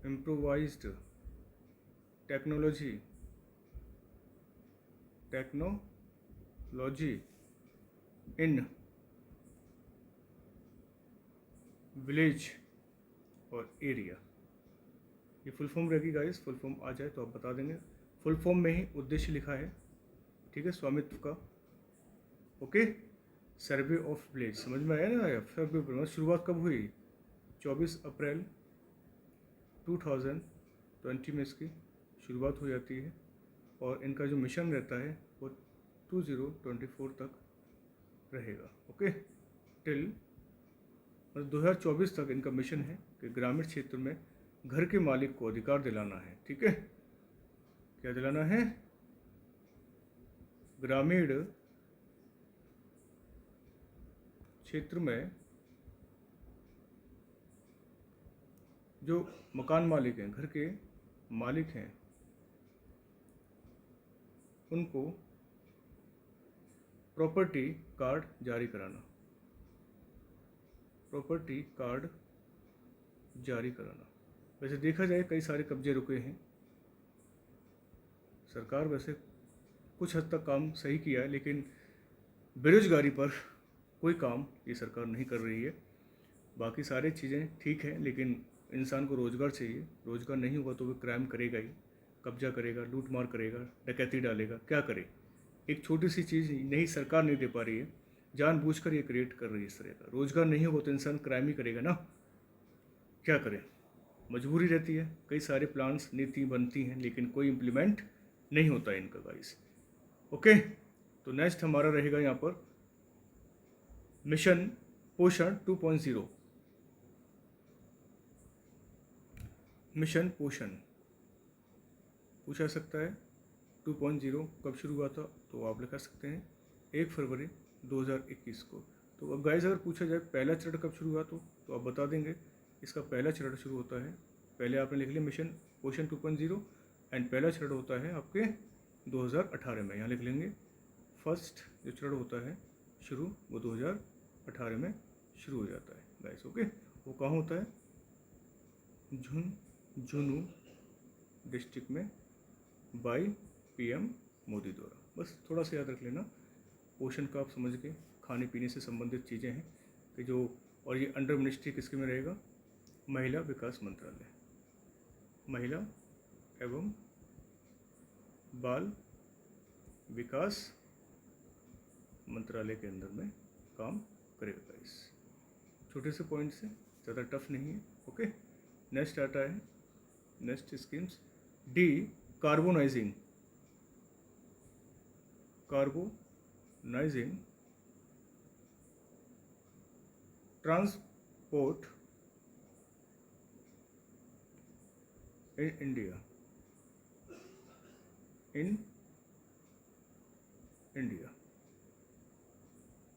improvised technology in village और एरिया। ये फुल फॉर्म रहेगी गाइस, फुल फॉर्म आ जाए तो आप बता देंगे। फुल फॉर्म में ही उद्देश्य लिखा है, ठीक है, स्वामित्व का। ओके, सर्वे ऑफ विलेज, समझ में आया ना। सर्वे शुरुआत कब हुई? 24 अप्रैल 2020 में इसकी शुरुआत हो जाती है और इनका जो मिशन रहता है वो 2024 तक रहेगा। ओके, टिल 2024 तक इनका मिशन है कि ग्रामीण क्षेत्र में घर के मालिक को अधिकार दिलाना है। ठीक है, क्या दिलाना है? ग्रामीण क्षेत्र में जो मकान मालिक हैं, घर के मालिक हैं, उनको प्रॉपर्टी कार्ड जारी कराना, प्रॉपर्टी कार्ड जारी कराना। वैसे देखा जाए कई सारे कब्जे रुके हैं, सरकार वैसे कुछ हद तक काम सही किया है, लेकिन बेरोजगारी पर कोई काम ये सरकार नहीं कर रही है। बाकी सारी चीज़ें ठीक हैं, लेकिन इंसान को रोज़गार चाहिए। रोज़गार नहीं होगा तो वो क्राइम करेगा ही, कब्जा करेगा, लूट मार करेगा, डकैती डालेगा, क्या करे। एक छोटी सी चीज़ नहीं सरकार नहीं दे पा रही है, जानबूझकर ये क्रिएट कर रही है इस तरह का। रोज़गार नहीं होगा तो इंसान क्राइम ही करेगा ना, क्या करे, मजबूरी रहती है। कई सारे प्लान्स नीति बनती हैं लेकिन कोई इम्प्लीमेंट नहीं होता है इनका गाइस। ओके, तो नेक्स्ट हमारा रहेगा यहाँ पर मिशन पोषण 2.0। मिशन पोषण पूछा सकता है 2.0 कब शुरू हुआ था, तो आप लिखा सकते हैं 1 फरवरी 2021 को। तो अब गाइस अगर पूछा जाए पहला चरण कब शुरू हुआ तो आप बता देंगे इसका पहला चरण शुरू होता है, पहले आपने लिख लिया मिशन पोषण 2.0 एंड पहला चरण होता है आपके 2018 में। यहाँ लिख लेंगे फर्स्ट जो चरण होता है शुरू वो 2018 में शुरू हो जाता है गाइस। ओके, वो कहाँ होता है? झुंझुनू डिस्ट्रिक्ट में बाय PM मोदी द्वारा। बस थोड़ा सा याद रख लेना, पोषण का आप समझ के खाने पीने से संबंधित चीज़ें हैं कि जो, और ये अंडर मिनिस्ट्री किसके में रहेगा? महिला विकास मंत्रालय, महिला एवं बाल विकास मंत्रालय के अंदर में काम करेगा गाइस। छोटे से पॉइंट से, ज़्यादा टफ नहीं है। ओके, नेक्स्ट आता है next schemes decarbonising transport in India.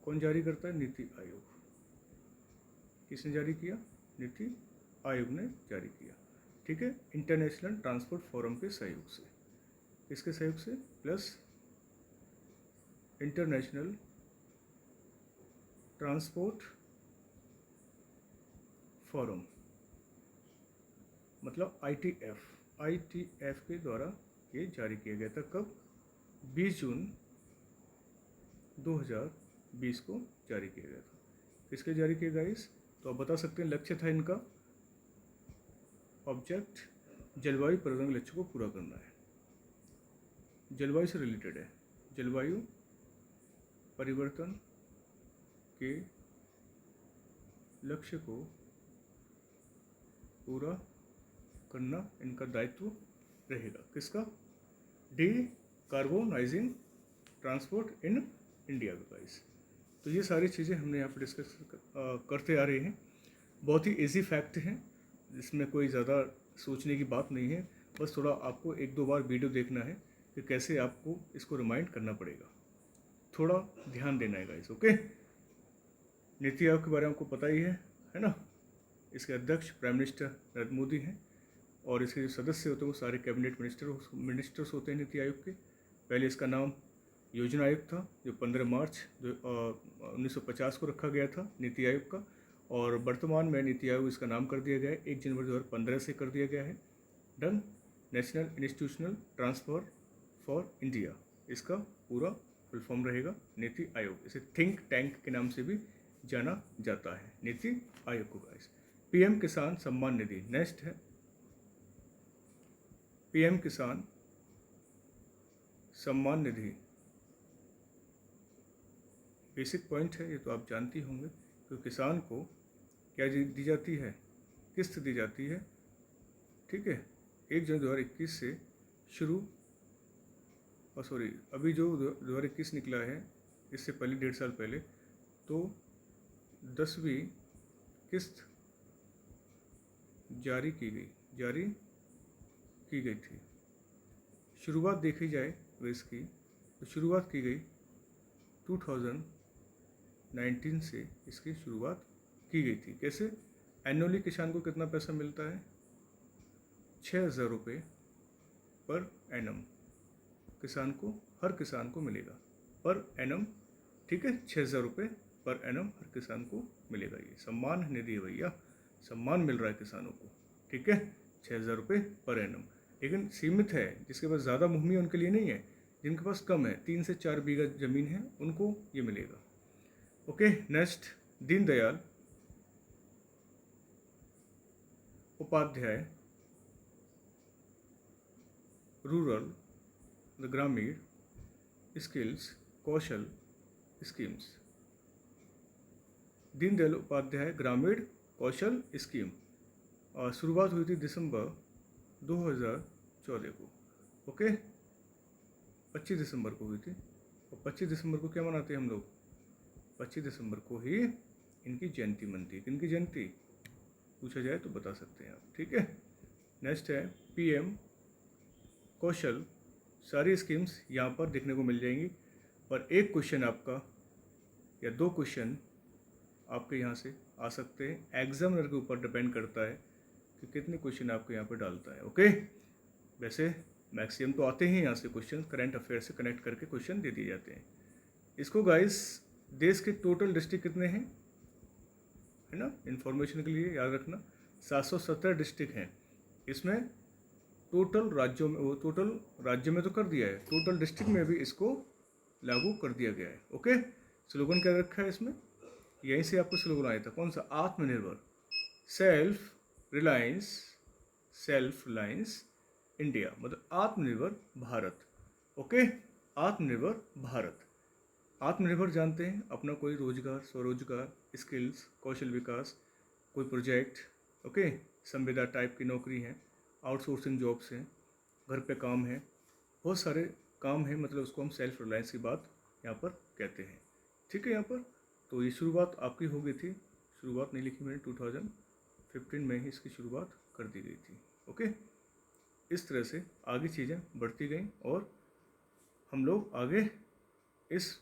कौन जारी करता है? नीति आयोग। किसने जारी किया? नीति आयोग ने जारी किया। ठीक है, इंटरनेशनल ट्रांसपोर्ट फोरम के सहयोग से। किसके सहयोग से? प्लस इंटरनेशनल ट्रांसपोर्ट फोरम मतलब ITF के द्वारा ये जारी किया गया था। कब? 20 जून 2020 को जारी किया गया था। किसके जारी किया गाइस? तो आप बता सकते हैं लक्ष्य था इनका, ऑब्जेक्ट जलवायु परिवर्तन लक्ष्य को पूरा करना है। जलवायु से रिलेटेड है, जलवायु परिवर्तन के लक्ष्य को पूरा करना इनका दायित्व रहेगा। किसका? Decarbonising transport in India का गाइस। तो ये सारी चीज़ें हमने यहाँ पर डिस्कस करते आ रहे हैं। बहुत ही इजी फैक्ट हैं, इसमें कोई ज़्यादा सोचने की बात नहीं है। बस थोड़ा आपको 1-2 बार वीडियो देखना है कि कैसे आपको इसको रिमाइंड करना पड़ेगा, थोड़ा ध्यान देना है गाइस। ओके, नीति आयोग के बारे में आपको पता ही है ना। इसके अध्यक्ष प्राइम मिनिस्टर नरेंद्र मोदी हैं और इसके जो सदस्य होते हैं वो सारे कैबिनेट मिनिस्टर्स होते हैं नीति आयोग के। पहले इसका नाम योजना आयोग था, जो 15 मार्च 1950 को रखा गया था नीति आयोग का, और वर्तमान में नीति आयोग इसका नाम कर दिया गया है 1 जनवरी 2015 से कर दिया गया है। Done, national institutional transfer for India इसका पूरा फुल फॉर्म रहेगा नीति आयोग। इसे थिंक टैंक के नाम से भी जाना जाता है नीति आयोग को गाइस। PM किसान सम्मान निधि नेक्स्ट है। PM किसान सम्मान निधि बेसिक पॉइंट है, ये तो आप जानती होंगे। तो किसान को क्या दी जाती है, किस्त दी जाती है, ठीक है। 1 जनवरी 2021 से शुरू, और सॉरी अभी जो 2021 निकला है, इससे पहले 1.5 साल पहले तो 10वीं किस्त जारी की गई थी। शुरुआत देखी जाए तो इसकी तो शुरुआत की गई 2019 से इसकी शुरुआत की गई थी। कैसे? एनुअली किसान को कितना पैसा मिलता है? 6,000 रुपये पर एनम किसान को, हर किसान को मिलेगा पर एनम, ठीक है। 6,000 रुपये पर एनम हर किसान को मिलेगा। ये सम्मान निधि है भैया, सम्मान मिल रहा है किसानों को, ठीक है। 6,000 रुपये पर एनम, लेकिन सीमित है। जिसके पास ज़्यादा भूमि है उनके लिए नहीं है, जिनके पास कम है, 3 से 4 बीघा ज़मीन है, उनको ये मिलेगा। Okay, next, Deendayal Upadhyaya rural ग्रामीण स्किल्स कौशल स्कीम्स। दीनदयाल उपाध्याय ग्रामीण कौशल स्कीम शुरुआत हुई थी दिसंबर 2014 को। ओके, 25 दिसंबर को हुई थी। और 25 दिसंबर को क्या मनाते हैं हम लोग? 25 दिसंबर को ही इनकी जयंती मनती है। किनकी जयंती पूछा जाए तो बता सकते हैं आप, ठीक है। नेक्स्ट है पीएम कौशल। सारी स्कीम्स यहाँ पर देखने को मिल जाएंगी, पर एक क्वेश्चन आपका या 2 क्वेश्चन आपके यहाँ से आ सकते हैं। एग्जामिनर के ऊपर डिपेंड करता है कि कितने क्वेश्चन आपके यहाँ पर डालता है। ओके, वैसे मैक्सिमम तो आते हैं यहाँ से क्वेश्चन, करंट अफेयर से कनेक्ट करके क्वेश्चन दे दिए जाते हैं। इसको गाइस, देश के टोटल डिस्ट्रिक्ट कितने हैं, है ना, इन्फॉर्मेशन के लिए याद रखना, 717 डिस्ट्रिक्ट हैं। इसमें टोटल राज्यों में, वो टोटल राज्य में तो कर दिया है, टोटल डिस्ट्रिक्ट में भी इसको लागू कर दिया गया है। ओके, स्लोगन क्या रखा है इसमें? यहीं से आपको स्लोगन आया था, कौन सा? आत्मनिर्भर, सेल्फ रिलायंस इंडिया, मतलब आत्मनिर्भर भारत। ओके, आत्मनिर्भर भारत। आत्मनिर्भर जानते हैं, अपना कोई रोजगार, स्वरोजगार, स्किल्स, कौशल विकास, कोई प्रोजेक्ट, ओके, संविदा टाइप की नौकरी है, आउटसोर्सिंग जॉब्स हैं, घर पे काम है, बहुत सारे काम हैं, मतलब उसको हम सेल्फ रिलायंस की बात यहाँ पर कहते हैं, ठीक है। यहाँ पर तो ये शुरुआत आपकी हो गई थी, शुरुआत नहीं लिखी मैंने, 2015 में ही इसकी शुरुआत कर दी गई थी। ओके, इस तरह से आगे चीज़ें बढ़ती गई और हम लोग आगे इस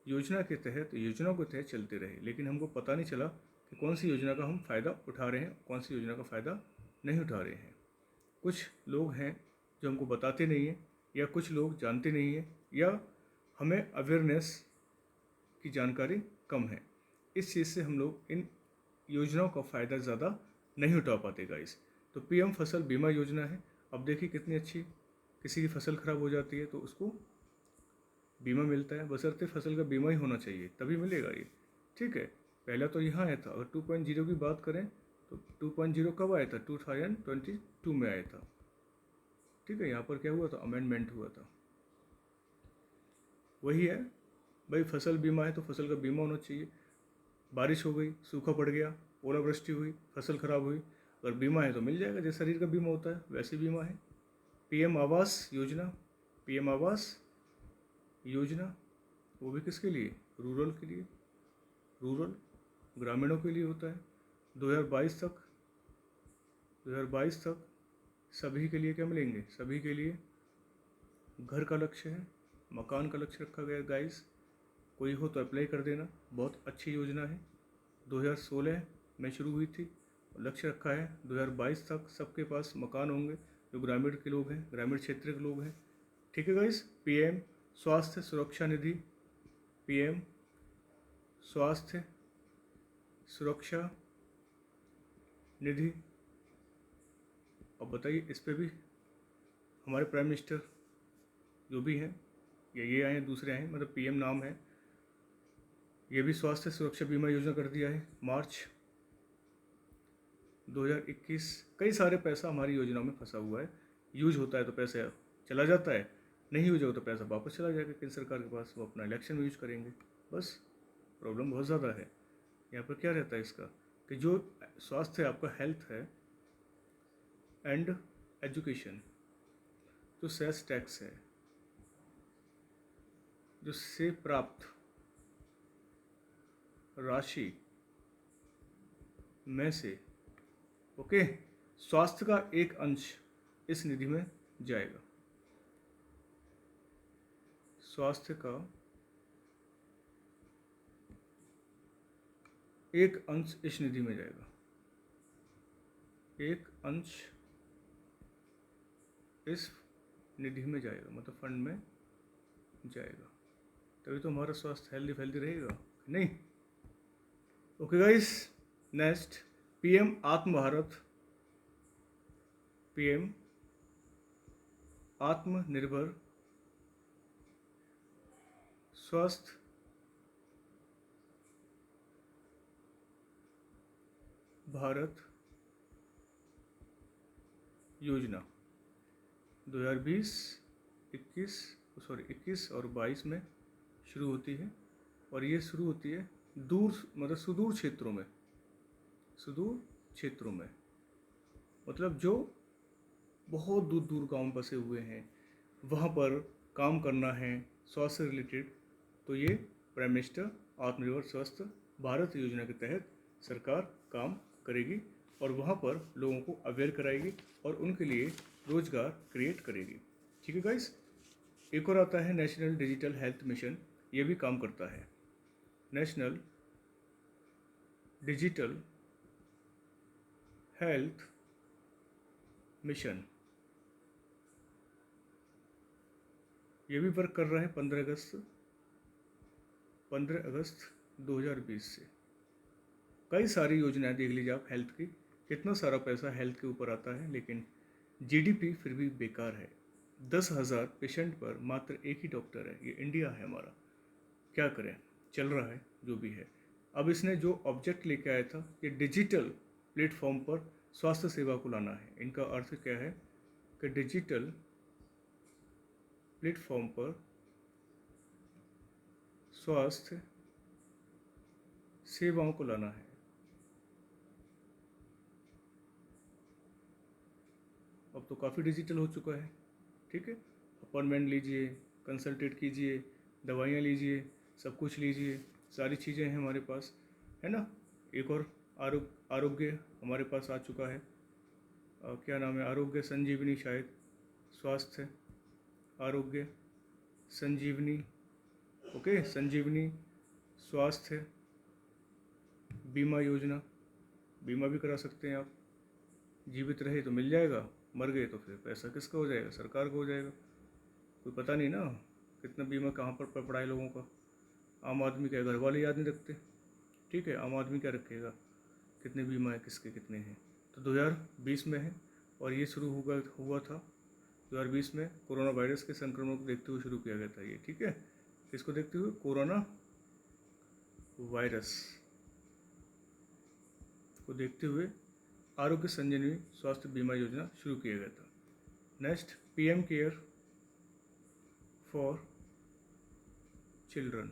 योजना के तहत, योजनाओं के तहत चलते रहे, लेकिन हमको पता नहीं चला कि कौन सी योजना का हम फ़ायदा उठा रहे हैं, कौन सी योजना का फ़ायदा नहीं उठा रहे हैं। कुछ लोग हैं जो हमको बताते नहीं हैं, या कुछ लोग जानते नहीं हैं, या हमें अवेयरनेस की जानकारी कम है। इस चीज़ से हम लोग इन योजनाओं का फ़ायदा ज़्यादा नहीं उठा पाते गाइस। तो पीएम फसल बीमा योजना है, अब देखिए कितनी अच्छी, किसी की फसल ख़राब हो जाती है तो उसको बीमा मिलता है, बशर्ते फसल का बीमा ही होना चाहिए तभी मिलेगा ये, ठीक है। पहला तो यहाँ आया था। अगर 2.0 की बात करें तो 2.0 कब आया था? 2022 में आया था, ठीक है। यहाँ पर क्या हुआ था? अमेंडमेंट हुआ था। वही है भाई, फसल बीमा है तो फसल का बीमा होना चाहिए। बारिश हो गई, सूखा पड़ गया, ओलावृष्टि हुई, फसल खराब हुई, अगर बीमा है तो मिल जाएगा, जैसे शरीर का बीमा होता है वैसे बीमा है। पीएम आवास योजना, पीएम आवास योजना वो भी किसके लिए? रूरल के लिए, रूरल ग्रामीणों के लिए होता है। 2022 तक सभी के लिए क्या मिलेंगे? सभी के लिए घर का लक्ष्य है, मकान का लक्ष्य रखा गया गाइस। कोई हो तो अप्लाई कर देना, बहुत अच्छी योजना है। 2016 में शुरू हुई थी, लक्ष्य रखा है 2022 तक सबके पास मकान होंगे, जो ग्रामीण के लोग हैं, ग्रामीण क्षेत्र के लोग हैं, ठीक है गाइस। पीएम स्वास्थ्य सुरक्षा निधि, पीएम स्वास्थ्य सुरक्षा निधि। अब बताइए, इस पे भी हमारे प्राइम मिनिस्टर जो भी हैं, या ये आए हैं दूसरे आए हैं, मतलब पीएम नाम है, ये भी स्वास्थ्य सुरक्षा बीमा योजना कर दिया है मार्च 2021। कई सारे पैसा हमारी योजनाओं में फंसा हुआ है, यूज होता है तो पैसा चला जाता है, नहीं यूज होगा तो पैसा वापस चला जाएगा केंद्र सरकार के पास, वो अपना इलेक्शन में यूज करेंगे। बस प्रॉब्लम बहुत ज़्यादा है यहाँ पर। क्या रहता है इसका कि जो स्वास्थ्य है आपका, हेल्थ है एंड एजुकेशन, जो सेस टैक्स है, जो से प्राप्त राशि में से ओके स्वास्थ्य का एक अंश इस निधि में जाएगा। स्वास्थ्य का एक अंश इस निधि में जाएगा, एक अंश इस निधि में जाएगा, मतलब फंड में जाएगा। तभी तो हमारा स्वास्थ्य हेल्दी रहेगा, नहीं? Okay guys, next PM Atmabharat, PM Atmanirbhar Swasthya Bharat योजना 2021 और 22 में शुरू होती है, और ये शुरू होती है सुदूर क्षेत्रों में, मतलब जो बहुत दूर दूर गांव बसे हुए हैं, वहाँ पर काम करना है स्वास्थ्य से रिलेटेड, तो ये प्राइम मिनिस्टर आत्मनिर्भर स्वास्थ्य भारत योजना के तहत सरकार काम करेगी और वहाँ पर लोगों को अवेयर कराएगी और उनके लिए रोजगार क्रिएट करेगी। ठीक है गाइस, एक और आता है नेशनल डिजिटल हेल्थ मिशन, ये भी काम करता है। नेशनल डिजिटल हेल्थ मिशन ये भी वर्क कर रहा है 15 अगस्त 2020 से। कई सारी योजनाएं देख लीजिए आप हेल्थ की, कितना सारा पैसा हेल्थ के ऊपर आता है, लेकिन जीडीपी फिर भी बेकार है। 10,000 पेशेंट पर मात्र एक ही डॉक्टर है। ये इंडिया है हमारा, क्या करें, चल रहा है जो भी है। अब इसने जो ऑब्जेक्ट लेके आया था कि डिजिटल प्लेटफॉर्म पर स्वास्थ्य सेवा को लाना है। इनका अर्थ क्या है कि डिजिटल प्लेटफॉर्म पर स्वास्थ्य सेवाओं को लाना है। अब तो काफ़ी डिजिटल हो चुका है, ठीक है। अपॉइंटमेंट लीजिए, कंसल्टेट कीजिए, दवाइयाँ लीजिए, सब कुछ लीजिए, सारी चीज़ें हैं हमारे पास, है ना। एक और आरोग्य हमारे पास आ चुका है, क्या नाम है, आरोग्य संजीवनी, शायद स्वास्थ्य आरोग्य संजीवनी, ओके, संजीवनी स्वास्थ्य बीमा योजना, बीमा भी करा सकते हैं आप। जीवित रहे तो मिल जाएगा, मर गए तो फिर पैसा किसका हो जाएगा, सरकार को हो जाएगा। कोई पता नहीं ना कितना बीमा कहाँ पर पड़ा है लोगों का। आम आदमी क्या, घर वाले याद नहीं रखते, ठीक है, आम आदमी क्या रखेगा कितने बीमा है, किसके कितने हैं। तो 2020 में है और ये शुरू हुआ था 2020 में। कोरोना वायरस के संक्रमण को देखते हुए शुरू किया गया था ये, ठीक है। किसको देखते हुए, कोरोना वायरस को देखते हुए आरोग्य संजीवनी स्वास्थ्य बीमा योजना शुरू किया गया था। Next PM care for children.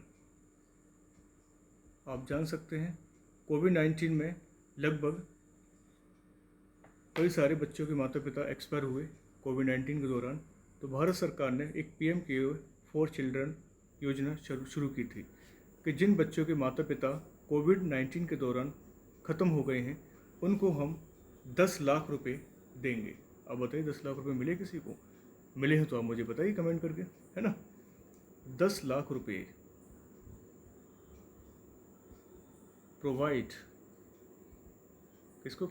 आप जान सकते हैं कोविड-19 में लगभग कई सारे बच्चों के माता पिता एक्सपायर हुए कोविड-19 के दौरान। तो भारत सरकार ने एक पीएम केयर फॉर चिल्ड्रन योजना शुरू की थी कि जिन बच्चों के माता पिता कोविड-19 के दौरान ख़त्म हो गए हैं उनको हम 10 लाख रुपए देंगे। अब बताइए 10 लाख रुपए मिले किसी को? मिले हैं तो आप मुझे बताइए कमेंट करके, है ना। 10 लाख रुपए प्रोवाइड किसको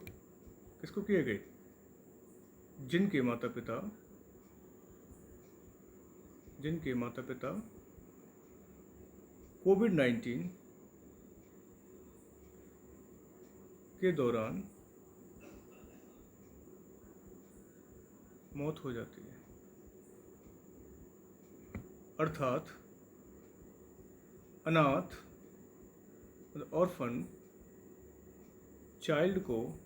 किए गए? जिनके माता पिता कोविड-19 के दौरान मौत हो जाती है, अर्थात अनाथ ऑर्फन चाइल्ड को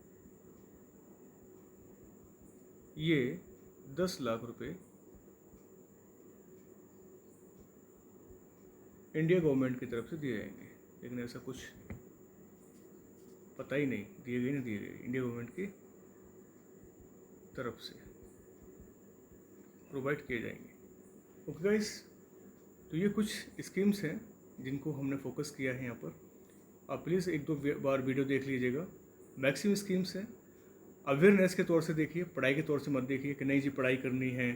ये 10 लाख रुपए इंडिया गवर्नमेंट की तरफ से दिए जाएंगे, लेकिन ऐसा कुछ पता ही नहीं दिए गए नहीं दिए गए, इंडिया गवर्नमेंट की तरफ से प्रोवाइड किए जाएंगे। ओके गाइस, तो ये कुछ स्कीम्स हैं जिनको हमने फोकस किया है यहाँ पर। आप प्लीज़ एक दो बार वीडियो देख लीजिएगा। मैक्सिमम स्कीम्स हैं, अवेयरनेस के तौर से देखिए, पढ़ाई के तौर से मत देखिए कि नहीं जी पढ़ाई करनी है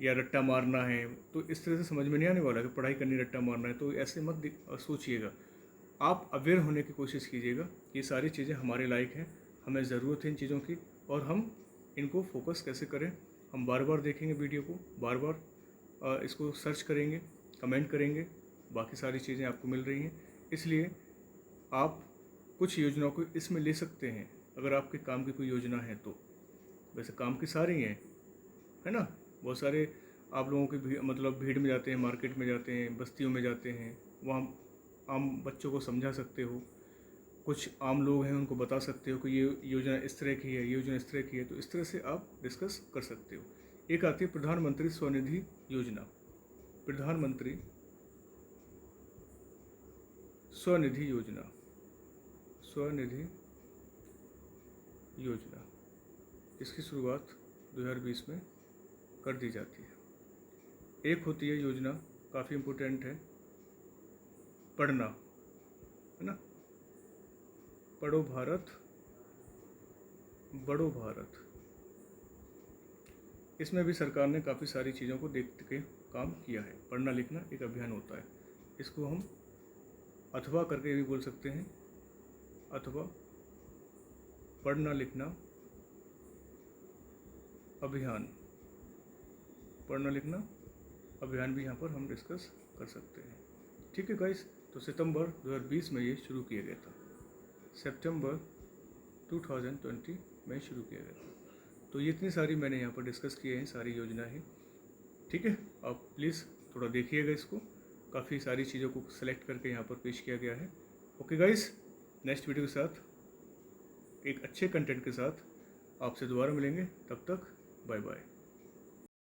या रट्टा मारना है, तो इस तरह से समझ में नहीं आने वाला कि पढ़ाई करनी रट्टा मारना है, तो ऐसे मत सोचिएगा। आप अवेयर होने की कोशिश कीजिएगा। ये सारी चीज़ें हमारे लायक हैं, हमें ज़रूरत है इन चीज़ों की, और हम इनको फोकस कैसे करें। हम बार बार देखेंगे वीडियो को, बार बार इसको सर्च करेंगे, कमेंट करेंगे, बाकी सारी चीज़ें आपको मिल रही हैं। इसलिए आप कुछ योजनाओं को इसमें ले सकते हैं अगर आपके काम की कोई योजना है तो। वैसे काम की सारी हैं, है ना। बहुत सारे आप लोगों की मतलब भीड़ में जाते हैं, मार्केट में जाते हैं, बस्तियों में जाते हैं, वहाँ आम बच्चों को समझा सकते हो। कुछ आम लोग हैं उनको बता सकते हो कि ये योजना इस तरह की है, ये योजना इस तरह की है, तो इस तरह से आप डिस्कस कर सकते हो। एक आती है प्रधानमंत्री स्वनिधि योजना। प्रधानमंत्री स्वनिधि योजना, स्वनिधि योजना, इसकी शुरुआत 2020 में कर दी जाती है। एक होती है योजना, काफ़ी इम्पोर्टेंट है, पढ़ना, है ना, पढ़ो भारत बड़ो भारत। इसमें भी सरकार ने काफ़ी सारी चीज़ों को देख के काम किया है। पढ़ना लिखना एक अभियान होता है, इसको हम अथवा करके भी बोल सकते हैं, अथवा पढ़ना लिखना अभियान, पढ़ना लिखना अभियान भी यहाँ पर हम डिस्कस कर सकते हैं। ठीक है गाइस, तो सितंबर 2020 में ये शुरू किया गया था, सितंबर 2020 में शुरू किया गया था। तो ये इतनी सारी मैंने यहाँ पर डिस्कस किए हैं, सारी योजना है। ठीक है, आप प्लीज़ थोड़ा देखिएगा इसको, काफ़ी सारी चीज़ों को सेलेक्ट करके यहाँ पर पेश किया गया है। ओके गाइस, नेक्स्ट वीडियो के साथ, एक अच्छे कंटेंट के साथ आपसे दोबारा मिलेंगे। तब तक बाय बाय।